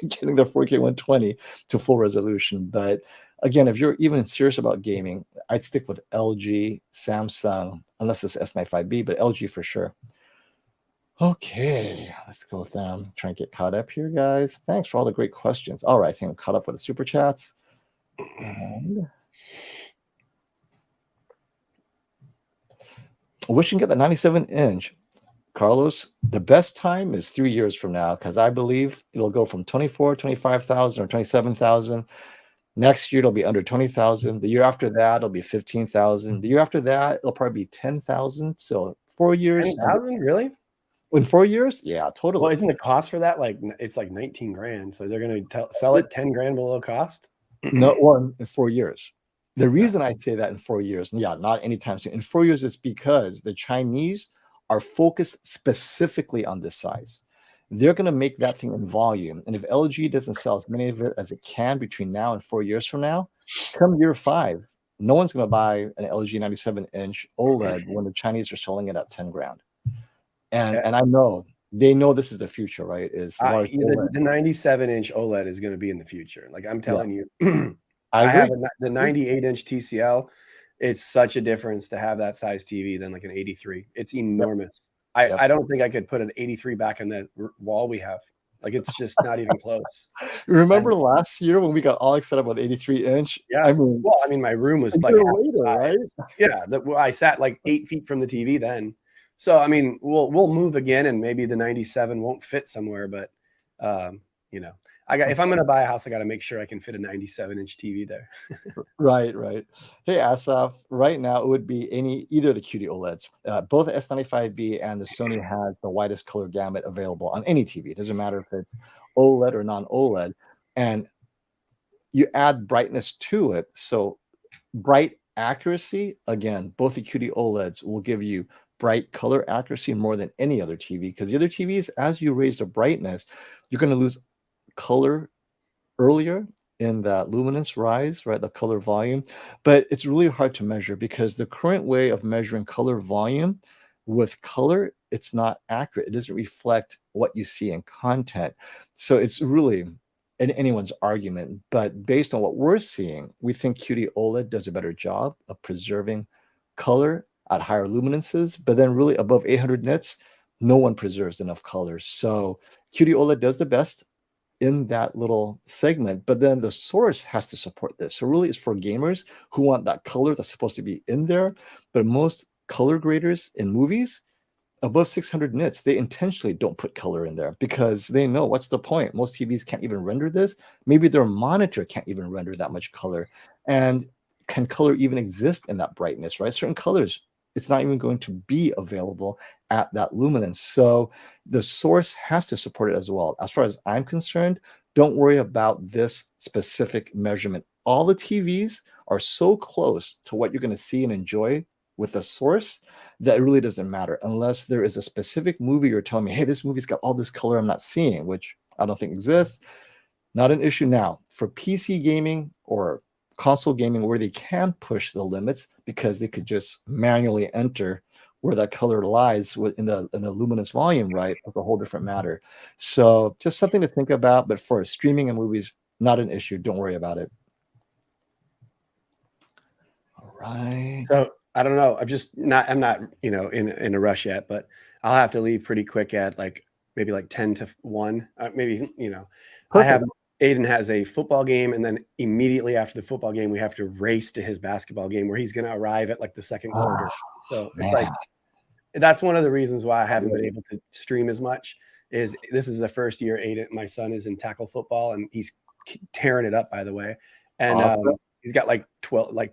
getting the 4K 120 to full resolution. But again, if you're even serious about gaming, I'd stick with LG, Samsung, unless it's S95B, but LG for sure. Okay, let's go with them. Try and get caught up here, guys. Thanks for all the great questions. All right, I think I'm caught up with the super chats. And wishing to get the 97-inch. Carlos, the best time is 3 years from now, because I believe it'll go from 25,000 or 27,000. Next year, it'll be under 20,000. The year after that, it'll be 15,000. The year after that, it'll probably be 10,000. So 4 years. 10,000, really? In 4 years? Yeah, totally. Well, isn't the cost for that it's like 19 grand? So they're going to sell it 10 grand below cost? No, well, in 4 years. The reason I say that in 4 years, not anytime soon. In 4 years is because the Chinese are focused specifically on this size. They're going to make that thing in volume. And if LG doesn't sell as many of it as it can between now and 4 years from now, come year 5, no one's going to buy an LG 97-inch OLED when the Chinese are selling it at 10 grand. And I know they know this is the future, right? Is large OLED. The 97-inch OLED is going to be in the future. Like I'm telling you, I have agree. the 98-inch TCL. It's such a difference to have that size TV than like an 83. It's enormous. Yep. I don't think I could put an 83 back in the wall we have. Like it's just not even close. Remember last year when we got all excited about the 83-inch? Yeah. I mean, my room was like half the size. Right? Yeah. I sat like 8 feet from the TV then. So I mean, we'll move again, and maybe the 97 won't fit somewhere, but you know, if I'm going to buy a house, I got to make sure I can fit a 97-inch TV there. Right. Hey, Asaf, right now it would be either of the QD OLEDs. Both S95B and the Sony has the widest color gamut available on any TV. It doesn't matter if it's OLED or non-OLED. And you add brightness to it. So bright accuracy, again, both the QD OLEDs will give you bright color accuracy more than any other TV, because the other TVs, as you raise the brightness, you're going to lose color earlier in that luminance rise, right? The color volume. But it's really hard to measure because the current way of measuring color volume with color, it's not accurate. It doesn't reflect what you see in content. So it's really anyone's argument. But based on what we're seeing, we think QD OLED does a better job of preserving color at higher luminances. But then really above 800 nits, no one preserves enough color. So QD OLED does the best in that little segment, but then the source has to support this. So really it's for gamers who want that color that's supposed to be in there. But most color graders in movies above 600 nits, they intentionally don't put color in there because they know, what's the point? Most TVs can't even render this. Maybe their monitor can't even render that much color. And can color even exist in that brightness, right? Certain colors, it's not even going to be available at that luminance. So the source has to support it as well. As far as I'm concerned, don't worry about this specific measurement. All the TVs are so close to what you're going to see and enjoy with the source that it really doesn't matter unless there is a specific movie you're telling me, hey, this movie's got all this color I'm not seeing, which I don't think exists. Not an issue now. For PC gaming or console gaming where they can push the limits because they could just manually enter where that color lies in the luminance volume, right? That's a whole different matter. So just something to think about. But for streaming and movies, not an issue. Don't worry about it. All right. So I don't know. I'm not, in a rush yet, but I'll have to leave pretty quick at maybe 10 to 1. Maybe, Perfect. Aiden has a football game, and then immediately after the football game, we have to race to his basketball game where he's going to arrive at the second quarter. So it's that's one of the reasons why I haven't been able to stream as much. Is this is the first year my son is in tackle football, and he's tearing it up, by the way. And he's got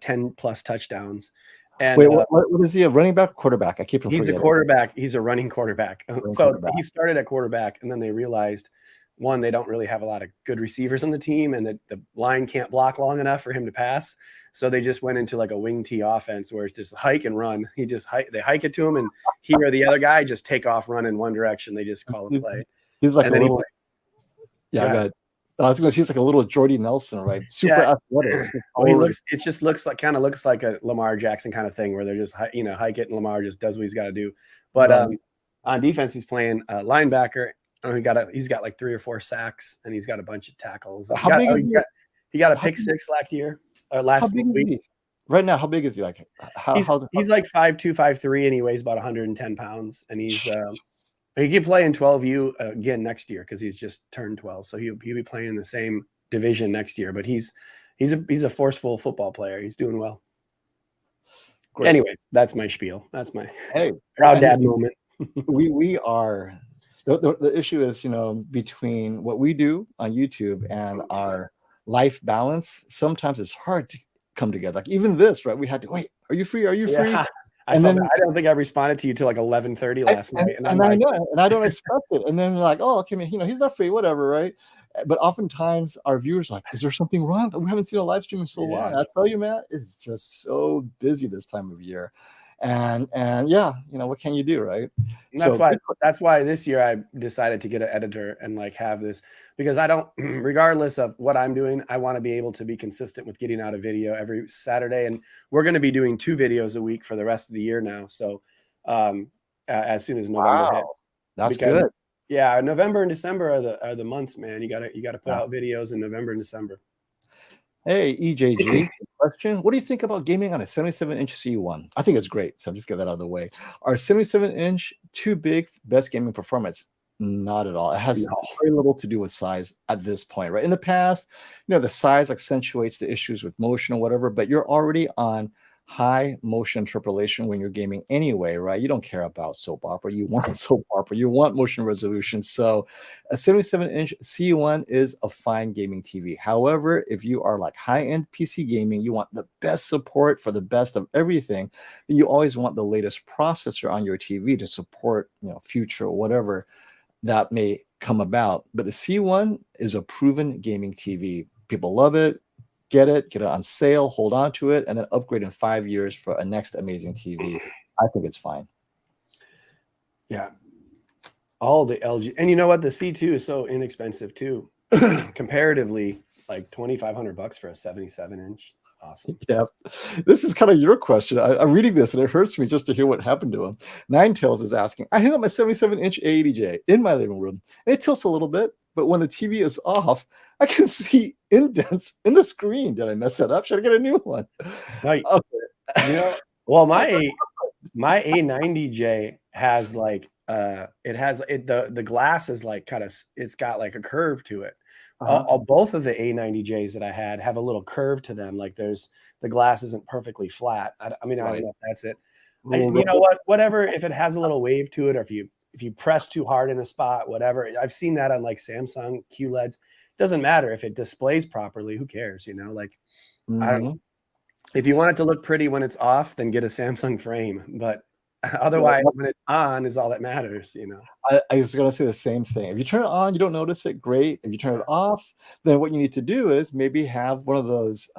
10 plus touchdowns. And wait, what is he, a running back or quarterback? I keep forgetting. He's a quarterback. He's a running quarterback. He started at quarterback, and then they realized, one, they don't really have a lot of good receivers on the team, and that the line can't block long enough for him to pass. So they just went into a wing tee offense where it's just hike and run. They hike it to him, and he or the other guy just take off, run in one direction. They just call it play. He's like a little. Yeah, go ahead. I was going to say he's like a little Jordy Nelson, right? Super athletic. It just looks like a Lamar Jackson kind of thing where they're just hike it, and Lamar just does what he's got to do. But on defense, he's playing linebacker. He's got 3 or 4 sacks, and he's got a bunch of tackles. He got a pick 6 last week. Right now, how big is he? He's 5'2", 5'3", and he weighs about 110 pounds. And he's he can play in 12U again next year because he's just turned 12. So he'll be playing in the same division next year. But he's a forceful football player. He's doing well. Great. Anyways, that's my spiel. That's my proud dad moment. we are. The issue is, between what we do on YouTube and our life balance, sometimes it's hard to come together. Even this, right? We had to wait. Are you free? Are you free? I don't think I responded to you till 11:30 last night. And I know, and I don't expect it. And then oh, okay, he's not free, whatever, right? But oftentimes our viewers are like, is there something wrong? We haven't seen a live stream in so long. I tell you, man, it's just so busy this time of year. And yeah, what can you do, right? And So that's why this year I decided to get an editor and like have this, because I don't, regardless of what I'm doing, I want to be able to be consistent with getting out a video every Saturday. And we're going to be doing 2 videos a week for the rest of the year now. So as soon as November hits, that's good. Yeah, November and December are the months, man. You gotta put out videos in November and December. Hey, EJG, question. What do you think about gaming on a 77-inch C1? I think it's great. So I'm just get that out of the way. Are 77-inch too big for best gaming performance? Not at all. It has very little to do with size at this point, right? In the past, the size accentuates the issues with motion or whatever, but you're already on high motion interpolation when you're gaming anyway, right? You don't care about soap opera. You want soap opera. You want motion resolution. So a 77-inch C1 is a fine gaming TV. However, if you are like high-end PC gaming, you want the best support for the best of everything. You always want the latest processor on your TV to support, future or whatever that may come about. But the C1 is a proven gaming TV. People love it. Get it on sale, hold on to it, and then upgrade in 5 years for a next amazing TV. I think it's fine. Yeah. All the LG, and you know what? The C2 is so inexpensive too. Comparatively, like $2,500 for a 77-inch. Awesome. Yeah. This is kind of your question. I'm reading this and it hurts me just to hear what happened to him. Ninetails is asking, I hang up my 77-inch A80J in my living room and it tilts a little bit, but when the TV is off, I can see indents in the screen. Did I mess that up? Should I get a new one? No, well, my A90J has like the glass is like it's got like a curve to it. Both of the A90Js that I had have a little curve to them. Like the glass isn't perfectly flat. I don't know if that's it. You know what? Whatever. If it has a little wave to it, or if you press too hard in a spot, whatever. I've seen that on like Samsung QLEDs. Doesn't matter if it displays properly. Who cares? I don't know. If you want it to look pretty when it's off, then get a Samsung frame. But otherwise, when it's on is all that matters, I was going to say the same thing. If you turn it on, you don't notice it, great. If you turn it off, then what you need to do is maybe have one of those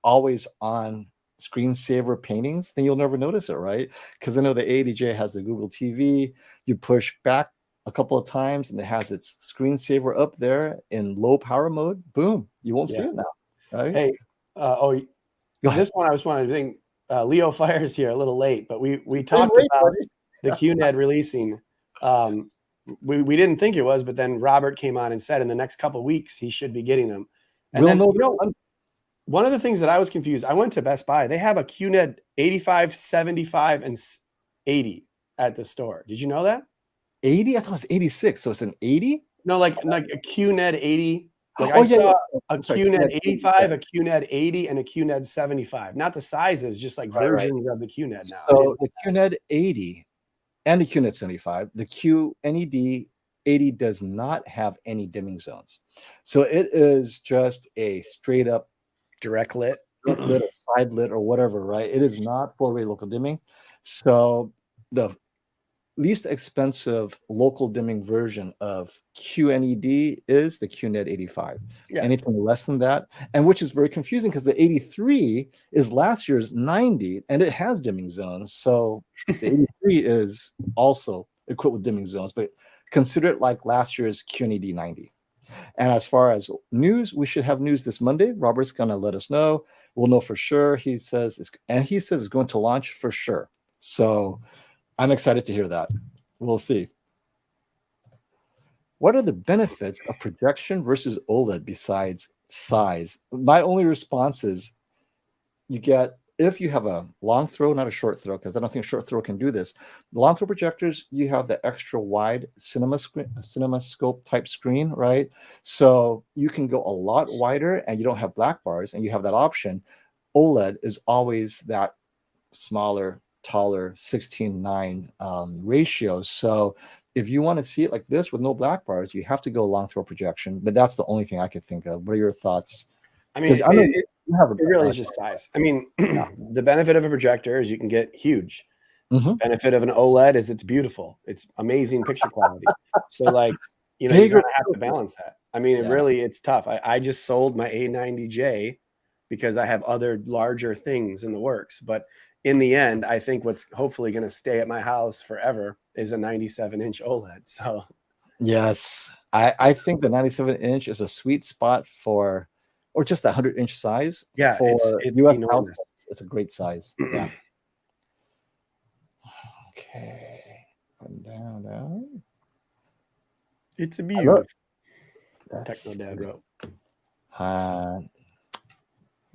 always on screensaver paintings, then you'll never notice it, right? Because I know the A80J has the Google TV. You push back a couple of times and it has its screensaver up there in low power mode. Boom, you won't see it now, right? Hey, this one I was wanting to think. Leo Fire's here a little late, but we talked about the QNED releasing. We didn't think it was, but then Robert came on and said in the next couple of weeks he should be getting them. And one of the things that I was confused, I went to Best Buy. They have a QNED 85, 75, and 80 at the store. Did you know that? 80? I thought it was 86. So it's an 80? No, like a QNED 80. Like I saw a QNED 85, a QNED 80, and a QNED 75. Not the sizes, just like versions of the QNED now. So the QNED 80 and the QNED 75, the QNED 80 does not have any dimming zones. So it is just a straight up direct lit, or side lit or whatever, right? It is not full-way local dimming. So the least expensive local dimming version of QNED is the QNED 85. Anything less than that, and which is very confusing because the 83 is last year's 90 and it has dimming zones. So the 83 is also equipped with dimming zones, but consider it like last year's QNED 90. And as far as news, we should have news this Monday. Robert's going to let us know. We'll know for sure. He says it's going to launch for sure. So I'm excited to hear that. We'll see. What are the benefits of projection versus OLED besides size? My only response is you get, if you have a long throw, not a short throw, because I don't think short throw can do this. Long throw projectors, you have the extra wide CinemaScope type screen, right? So you can go a lot wider and you don't have black bars and you have that option. OLED is always that smaller, taller 16:9 ratio. So if you want to see it like this with no black bars, you have to go long throw projection. But that's the only thing I could think of. What are your thoughts? I mean, it really is just size. I mean, the benefit of a projector is you can get huge. Benefit of an OLED is it's beautiful. It's amazing picture quality. So like, you gotta have to balance that. I mean, Yeah. really, it's tough. I just sold my A90J because I have other larger things in the works. But in the end, I think what's hopefully going to stay at my house forever is a 97-inch OLED. So Yes. I think the 97-inch is a sweet spot for, or just the 100-inch size yeah, for it's US enormous. households. It's a great size. Yeah. Okay. Down. It's a I beautiful. love Techno Dad wrote.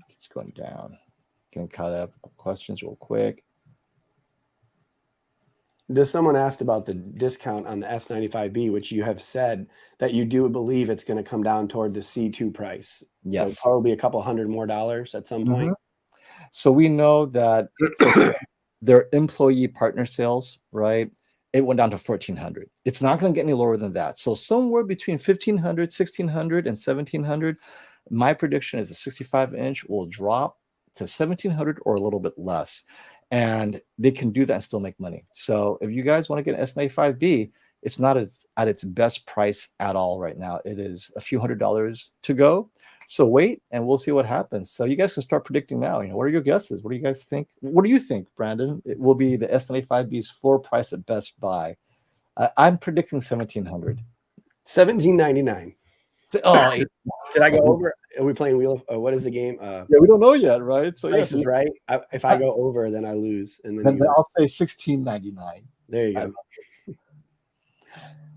It's going down. Getting caught up. Questions real quick. Does someone asked about the discount on the S95B, which you have said that you do believe it's going to come down toward the C2 price. Yes. So probably a couple $100 more at some point. So we know that their employee partner sales, right? It went down to 1,400. It's not going to get any lower than that. So somewhere between 1,500, 1,600, and 1,700. My prediction is a 65-inch will drop to 1,700 or a little bit less. And they can do that and still make money. So if you guys want to get an S95B, it's not at its best price at all right now. It is a few $100s to go. So wait, and we'll see what happens. So you guys can start predicting now. What are your guesses? What do you guys think? What do you think, Brandon? It will be the S95B's floor price at Best Buy. I'm predicting 1,700. $17.99. Oh, did I go over? Are we playing Wheel of what is the game? Yeah, we don't know yet, right? So yes, is right. If I go over, then I lose, and then I'll say 1,699. There you go.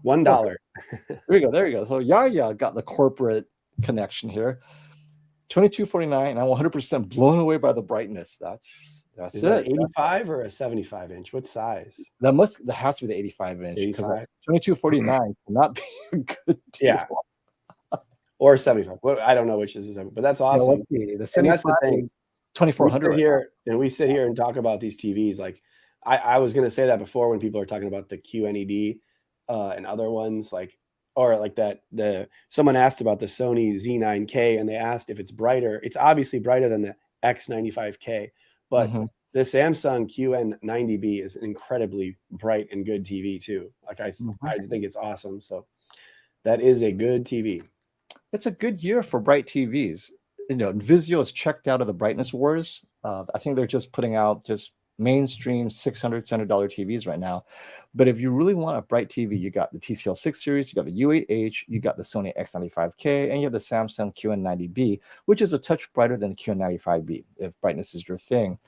$1. There you go. So Yaya got the corporate connection here. 2249, and I'm 100% blown away by the brightness. That's is it. That 85 or a 75-inch? What size? That has to be the 85-inch because 2249 cannot be a good deal. Yeah. Or 75. Well, I don't know which is 75, but that's awesome. The and that's the thing. 2400 here, and we sit here and talk about these TVs. Like I was going to say that before when people are talking about the QNED and other ones, like, or like that someone asked about the Sony Z9K and they asked if it's brighter. It's obviously brighter than the X95K, but the Samsung QN90B is an incredibly bright and good TV too. Like I think it's awesome. So that is a good TV. It's a good year for bright TVs. Vizio is checked out of the brightness wars. I think they're just putting out just mainstream $600 TVs right now. But if you really want a bright TV, you got the TCL 6 series, you got the U8H, you got the Sony X95K, and you have the Samsung QN90B, which is a touch brighter than the QN95B, if brightness is your thing.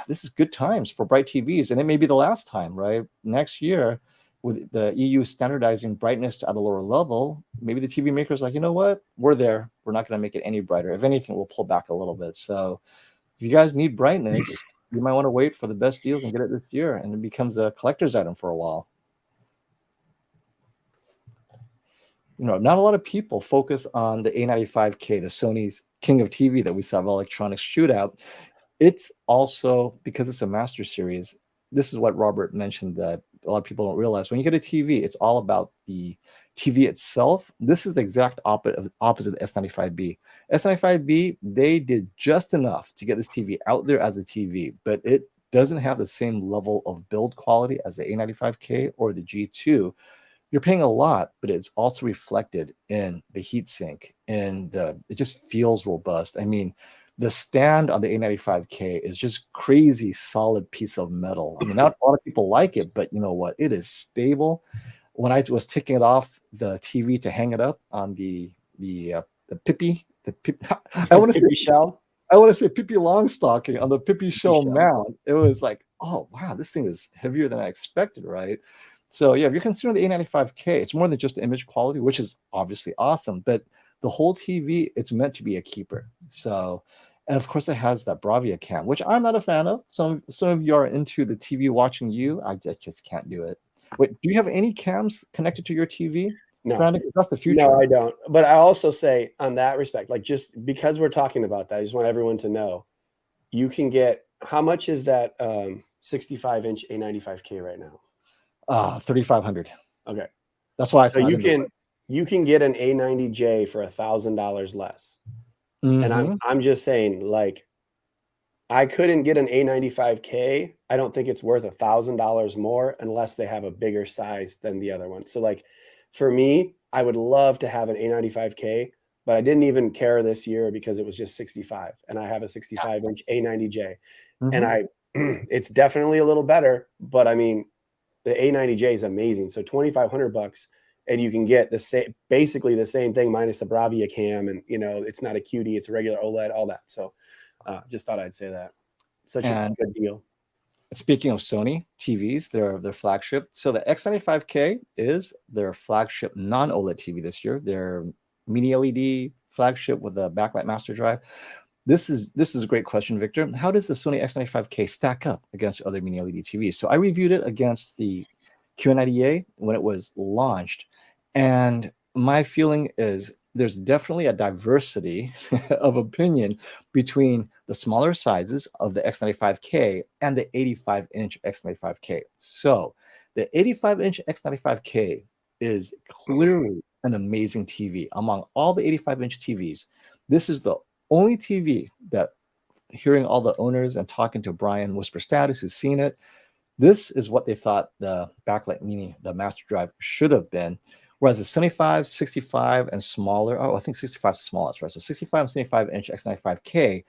This is good times for bright TVs, and it may be the last time, right? Next year, with the EU standardizing brightness at a lower level, maybe the TV maker's like, you know what? We're there. We're not going to make it any brighter. If anything, we'll pull back a little bit. So if you guys need brightness, you might want to wait for the best deals and get it this year, and it becomes a collector's item for a while. Not a lot of people focus on the A95K, the Sony's king of TV that we saw of electronics shootout. It's also, because it's a master series, this is what Robert mentioned that a lot of people don't realize. When you get a TV, it's all about the TV itself. This is the exact opposite of the S95B. S95B, they did just enough to get this TV out there as a TV, but it doesn't have the same level of build quality as the A95K or the G2. You're paying a lot, but it's also reflected in the heatsink, and it just feels robust. I mean, the stand on the A95K is just crazy solid piece of metal. I mean, not a lot of people like it, but you know what? It is stable. When I was taking it off the TV to hang it up on the Pippi, I want to say shell. I want to say Pippi Longstocking on the Pippi shell mount. It was like, oh wow, this thing is heavier than I expected, right? So yeah, if you're considering the A95K, it's more than just the image quality, which is obviously awesome, but the whole TV, it's meant to be a keeper. So, and of course it has that Bravia cam, which I'm not a fan of. Some of you are into the TV watching you. I just can't do it. Wait, do you have any cams connected to your TV? No, Brandon, that's the future. No, I don't. But I also say on that respect, like just because we're talking about that, I just want everyone to know, you can get, how much is that 65-inch A95K right now? 3,500. Okay. That's why you can get an A90J for $1,000 less. And I'm just saying, like, I couldn't get an A95K. I don't think it's worth $1,000 more unless they have a bigger size than the other one. So like for me, I would love to have an A95K, but I didn't even care this year because it was just 65, and I have a 65-inch A90J, and Mm-hmm. it's definitely a little better, but I mean, the A90J is amazing. So $2,500, and you can get the same, basically the same thing minus the Bravia cam, and it's not a QD, it's a regular OLED, all that. So just thought I'd say that. Such a And good deal. speaking of Sony TVs, their flagship. So the X95K is their flagship non-OLED TV this year. Their mini LED flagship with a backlight master drive. This is a great question, Victor. How does the Sony X95K stack up against other mini LED TVs? So I reviewed it against the QN90A when it was launched, and my feeling is there's definitely a diversity of opinion between the smaller sizes of the X95K and the 85-inch X95K. So the 85-inch X95K is clearly an amazing TV. Among all the 85-inch TVs, this is the only TV that, hearing all the owners and talking to Brian Whisper Status, who's seen it, this is what they thought the backlight mini, the master drive, should have been. Whereas the 75, 65, and smaller, I think 65 is the smallest, right? So 65 and 75-inch X95K,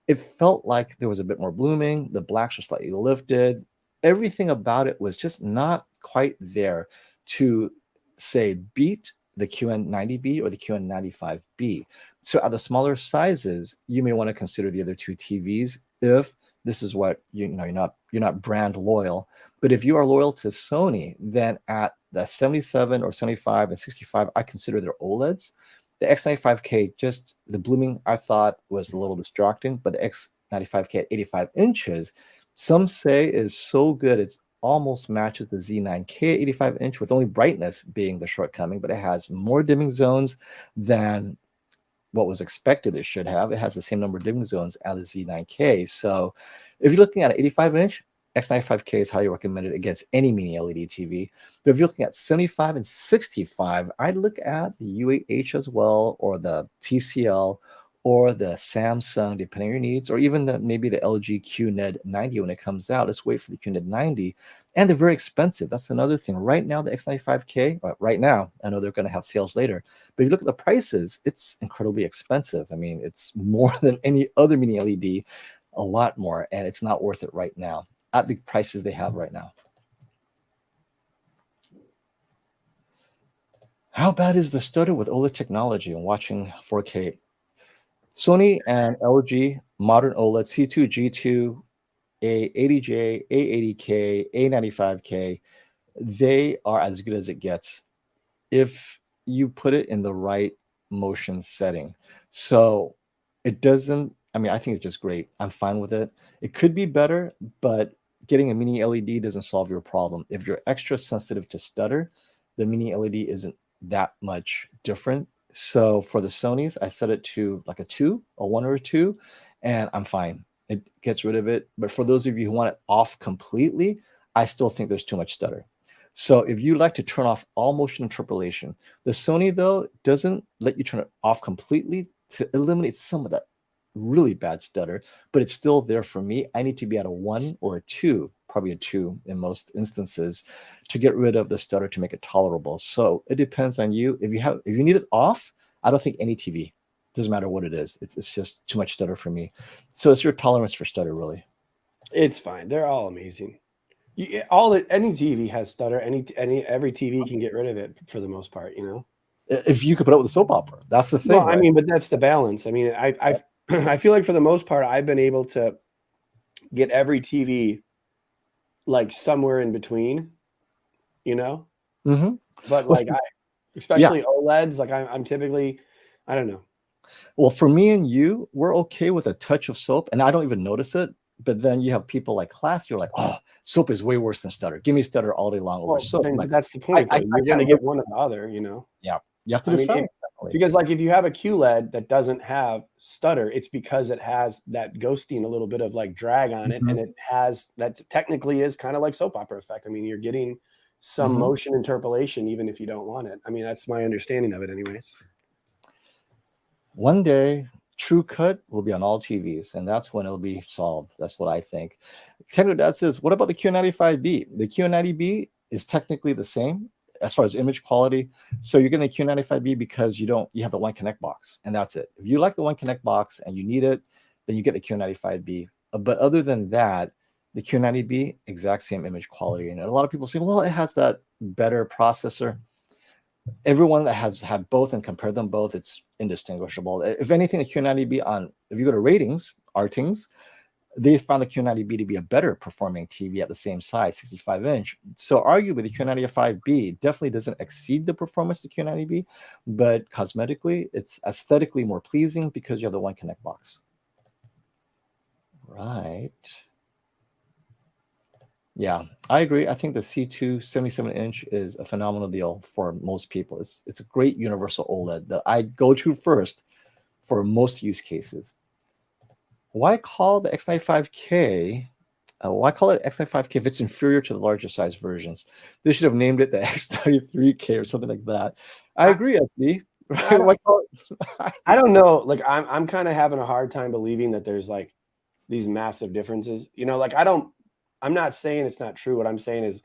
it felt like there was a bit more blooming. The blacks were slightly lifted. Everything about it was just not quite there to, say, beat the QN90B or the QN95B. So at the smaller sizes, you may want to consider the other two TVs if this is what you're not brand loyal. But if you are loyal to Sony, then at the 77 or 75 and 65, I consider their OLEDs. The X95K, just the blooming, I thought was a little distracting, but the X95K at 85 inches, some say is so good it almost matches the Z9K 85 inch, with only brightness being the shortcoming, but it has more dimming zones than what was expected it should have. It has the same number of dimming zones as the Z9K. So if you're looking at an 85 inch, X95K is highly recommended against any mini LED TV. But if you're looking at 75 and 65, I'd look at the U8H as well, or the TCL, or the Samsung, depending on your needs, or even maybe the LG QNED90 when it comes out. Let's wait for the QNED90. And they're very expensive. That's another thing. Right now, the X95K, right now, I know they're going to have sales later, but if you look at the prices, it's incredibly expensive. I mean, it's more than any other mini LED, a lot more, and it's not worth it right now at the prices they have right now. How bad is the stutter with OLED technology and watching 4K? Sony and LG modern OLED C2, G2, A80J, A80K, A95K, they are as good as it gets if you put it in the right motion setting. So it doesn't, I mean, I think it's just great. I'm fine with it. It could be better, but getting a mini LED doesn't solve your problem. If you're extra sensitive to stutter, the mini LED isn't that much different. So for the Sonys, I set it to like a 2, a 1 or a 2, and I'm fine. It gets rid of it. But for those of you who want it off completely, I still think there's too much stutter. So if you like to turn off all motion interpolation, the Sony, though, doesn't let you turn it off completely to eliminate some of that really bad stutter, but it's still there for me. I need to be at a 1 or a 2, probably a 2 in most instances, to get rid of the stutter to make it tolerable. So it depends on you. If you need it off, I don't think any TV, doesn't matter what it is. It's just too much stutter for me. So it's your tolerance for stutter, really. It's fine. They're all amazing. Any TV has stutter. Every TV can get rid of it for the most part. If you could put up with a soap opera, that's the thing. Well, I mean, but that's the balance. I mean, I feel like for the most part, I've been able to get every TV like somewhere in between, Mm-hmm. But Well, like especially OLEDs, like I'm typically, I don't know. Well, for me and you, we're okay with a touch of soap, and I don't even notice it. But then you have people like Class, you're like, oh, soap is way worse than stutter. Give me stutter all day long over soap. Like, that's the point, though. You're going to get one or the other, Yeah, you have to decide. Because like if you have a QLED that doesn't have stutter, it's because it has that ghosting, a little bit of like drag on it, and it has that technically is kind of like soap opera effect. I mean, you're getting some motion interpolation even if you don't want it. I mean, that's my understanding of it, anyways. One day, True Cut will be on all TVs, and that's when it'll be solved. That's what I think. Tango Dad says, what about the QN95B? The QN90B is technically the same. as far as image quality. So you're getting the Q95B because you have the One Connect box, and that's it. If you like the One Connect box and you need it, then you get the Q95B. But other than that, the Q90B, exact same image quality. And a lot of people say, well, it has that better processor. Everyone that has had both and compared them both, it's indistinguishable. If anything, the Q90B if you go to ratings, they found the Q90B to be a better performing TV at the same size, 65-inch. So arguably, the Q95B definitely doesn't exceed the performance of the Q90B, but cosmetically, it's aesthetically more pleasing because you have the One Connect box. Right. Yeah, I agree. I think the C2 77-inch is a phenomenal deal for most people. It's a great universal OLED that I go to first for most use cases. Why call the X95K? Why call it X95K if it's inferior to the larger size versions? They should have named it the X93K or something like that. I agree, SB. Right? Why call it? I don't know. Like I'm kind of having a hard time believing that there's like these massive differences. You know, like I'm not saying it's not true. What I'm saying is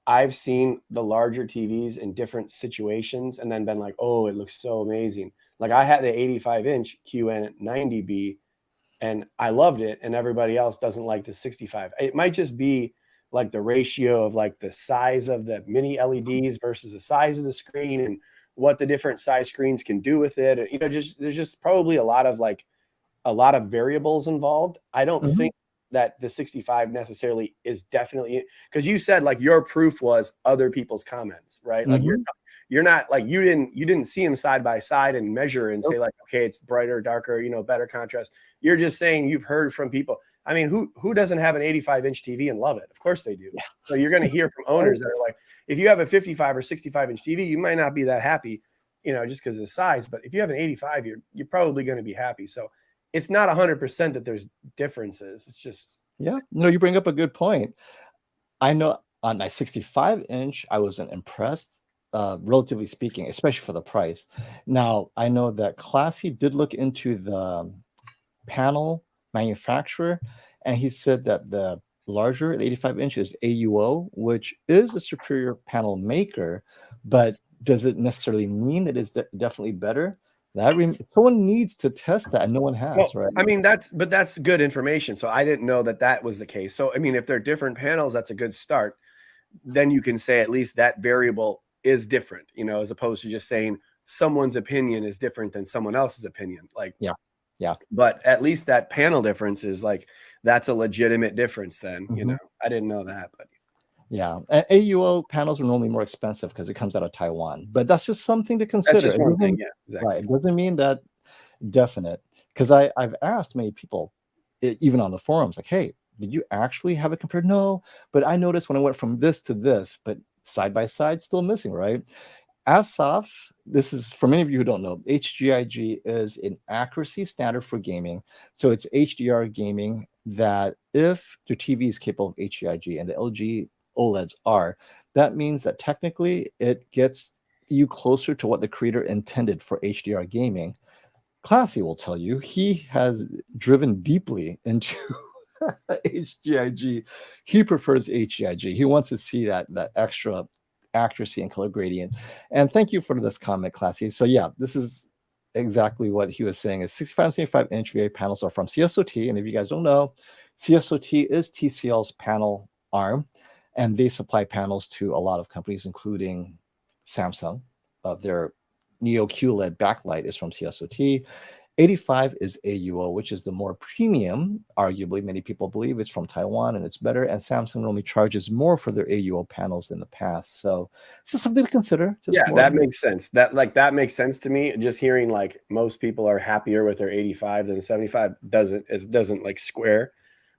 I've seen the larger TVs in different situations and then been like, oh, it looks so amazing. Like I had the 85-inch QN90B and I loved it, and everybody else doesn't like the 65. It might just be like the ratio of like the size of the mini LEDs versus the size of the screen and what the different size screens can do with it. You know, there's just probably a lot of variables involved. I don't think that the 65 necessarily is definitely, because you said like your proof was other people's comments, right? Like you're not like you didn't see them side by side and measure and say like, okay, it's brighter, darker, you know, better contrast. You're just saying you've heard from people. I mean, who doesn't have an 85-inch TV and love it? Of course they do. Yeah. So you're going to hear from owners that are like, if you have a 55 or 65-inch TV, you might not be that happy, you know, just because of the size. But if you have an 85, you're probably going to be happy. So it's not 100% that there's differences. It's just, yeah, no, you bring up a good point. I know on my 65-inch, I wasn't impressed, relatively speaking, especially for the price. Now, I know that Classy did look into the panel manufacturer, and he said that the larger, the 85-inch, is AUO, which is a superior panel maker, but does it necessarily mean that it's definitely better? Someone needs to test that, and no one has, right? I mean, that's good information. So I didn't know that was the case. So, I mean, if they're different panels, that's a good start. Then you can say at least that variable is different, you know, as opposed to just saying someone's opinion is different than someone else's opinion. Like, yeah. But at least that panel difference is like, that's a legitimate difference then, you know. I didn't know that, but yeah, AUO panels are normally more expensive because it comes out of Taiwan, but that's just something to consider. that's just one thing. Yeah, exactly. Right. It doesn't mean that definite, because I've asked many people, even on the forums, like, hey, did you actually have it compared? No, but I noticed when I went from this to this, but side by side, still missing, right? ASOF, this is for many of you who don't know, HGIG is an accuracy standard for gaming. So it's HDR gaming that if your TV is capable of HGIG, and the LG OLEDs are, that means that technically it gets you closer to what the creator intended for HDR gaming. Classy will tell you he has driven deeply into HGIG. He prefers HGIG. He wants to see that extra accuracy and color gradient. And thank you for this comment, Classy. So yeah, this is exactly what he was saying. Is 65-75-inch VA panels are from CSOT, and if you guys don't know, CSOT is TCL's panel arm, and they supply panels to a lot of companies, including Samsung. Their Neo QLED backlight is from CSOT. 85 is AUO, which is the more premium. Arguably, many people believe it's from Taiwan and it's better. And Samsung normally charges more for their AUO panels in the past. So it's just something to consider. That makes sense. That makes sense to me. Just hearing like most people are happier with their 85 than 75 doesn't like square.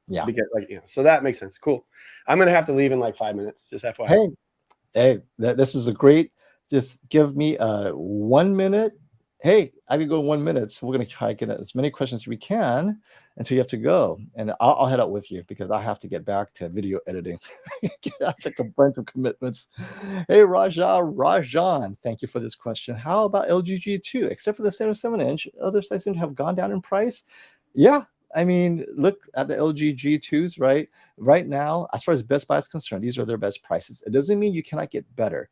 Yeah. Because like, you know, so that makes sense. Cool. I'm going to have to leave in like 5 minutes. Just FYI. Hey, this is a great, just give me 1 minute. Hey, I can go in 1 minute. So we're going to try to get as many questions as we can until you have to go. And I'll head out with you because I have to get back to video editing. I take a bunch of commitments. Hey, Rajan, thank you for this question. How about LG G2? Except for the 77-inch, other sizes seem to have gone down in price. Yeah. I mean, look at the LG G2s, right? Right now, as far as Best Buy is concerned, these are their best prices. It doesn't mean you cannot get better.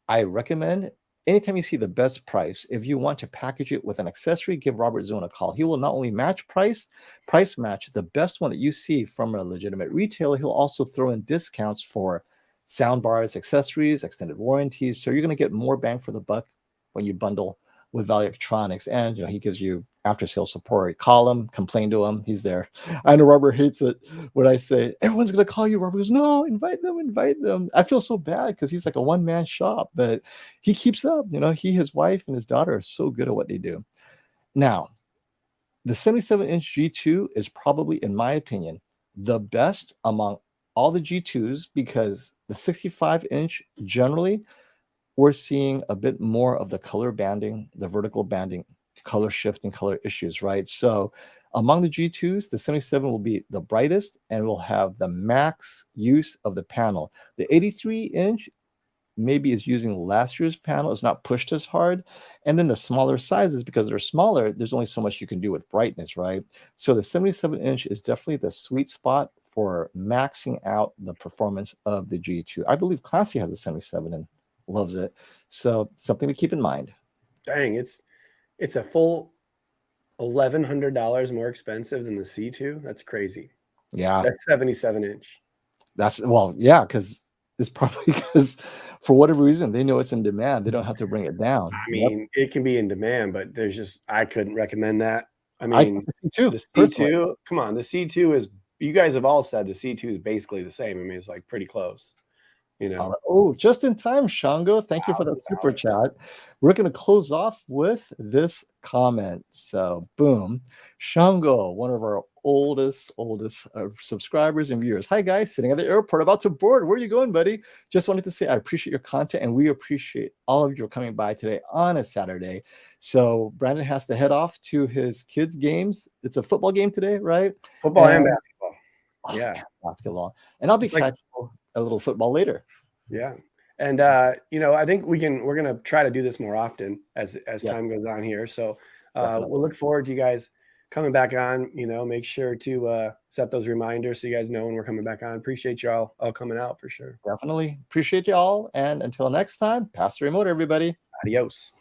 I recommend anytime you see the best price, if you want to package it with an accessory, give Robert Zone a call. He will not only price match the best one that you see from a legitimate retailer, he'll also throw in discounts for sound bars, accessories, extended warranties. So you're going to get more bang for the buck when you bundle with Value Electronics. And he gives you after sales support. Call him, complain to him. He's there. I know Robert hates it when I say everyone's gonna call you. Robert goes, no, invite them, invite them. I feel so bad because he's like a one-man shop, but he keeps up. He, his wife, and his daughter are so good at what they do. Now, the 77-inch G2 is probably, in my opinion, the best among all the G2s because the 65-inch generally we're seeing a bit more of the color banding, the vertical banding, color shift and color issues, right? So among the G2s, the 77 will be the brightest and will have the max use of the panel. The 83-inch maybe is using last year's panel. It's not pushed as hard. And then the smaller sizes, because they're smaller, there's only so much you can do with brightness, right? So the 77-inch is definitely the sweet spot for maxing out the performance of the G2. I believe Classy has a 77 and loves it. So something to keep in mind. Dang, it's a full $1,100 more expensive than the C2. That's crazy. Yeah. That's 77-inch. That's, well, yeah, because it's probably because for whatever reason, they know it's in demand. They don't have to bring it down. I mean, it can be in demand, but I couldn't recommend that. I I mean, C2, the personally. C2, come on, the C2 is, you guys have all said the C2 is basically the same. I mean, it's like pretty close, Oh, just in time, Shango. Thank you for that super $1,000. chat. We're going to close off with this comment. So, boom. Shango, one of our oldest subscribers and viewers. Hi, guys. Sitting at the airport, about to board. Where are you going, buddy? Just wanted to say I appreciate your content, and we appreciate all of you coming by today on a Saturday. So, Brandon has to head off to his kids' games. It's a football game today, right? Football and basketball. Oh, Yeah. Basketball. And I'll be It's like, catching a little football later. yeah. And I think we're gonna try to do this more often as time goes on here. So we'll look forward to you guys coming back on. Make sure to set those reminders so you guys know when we're coming back on. Appreciate y'all all coming out for sure. Definitely appreciate y'all. And until next time, pass the remote, everybody. Adios.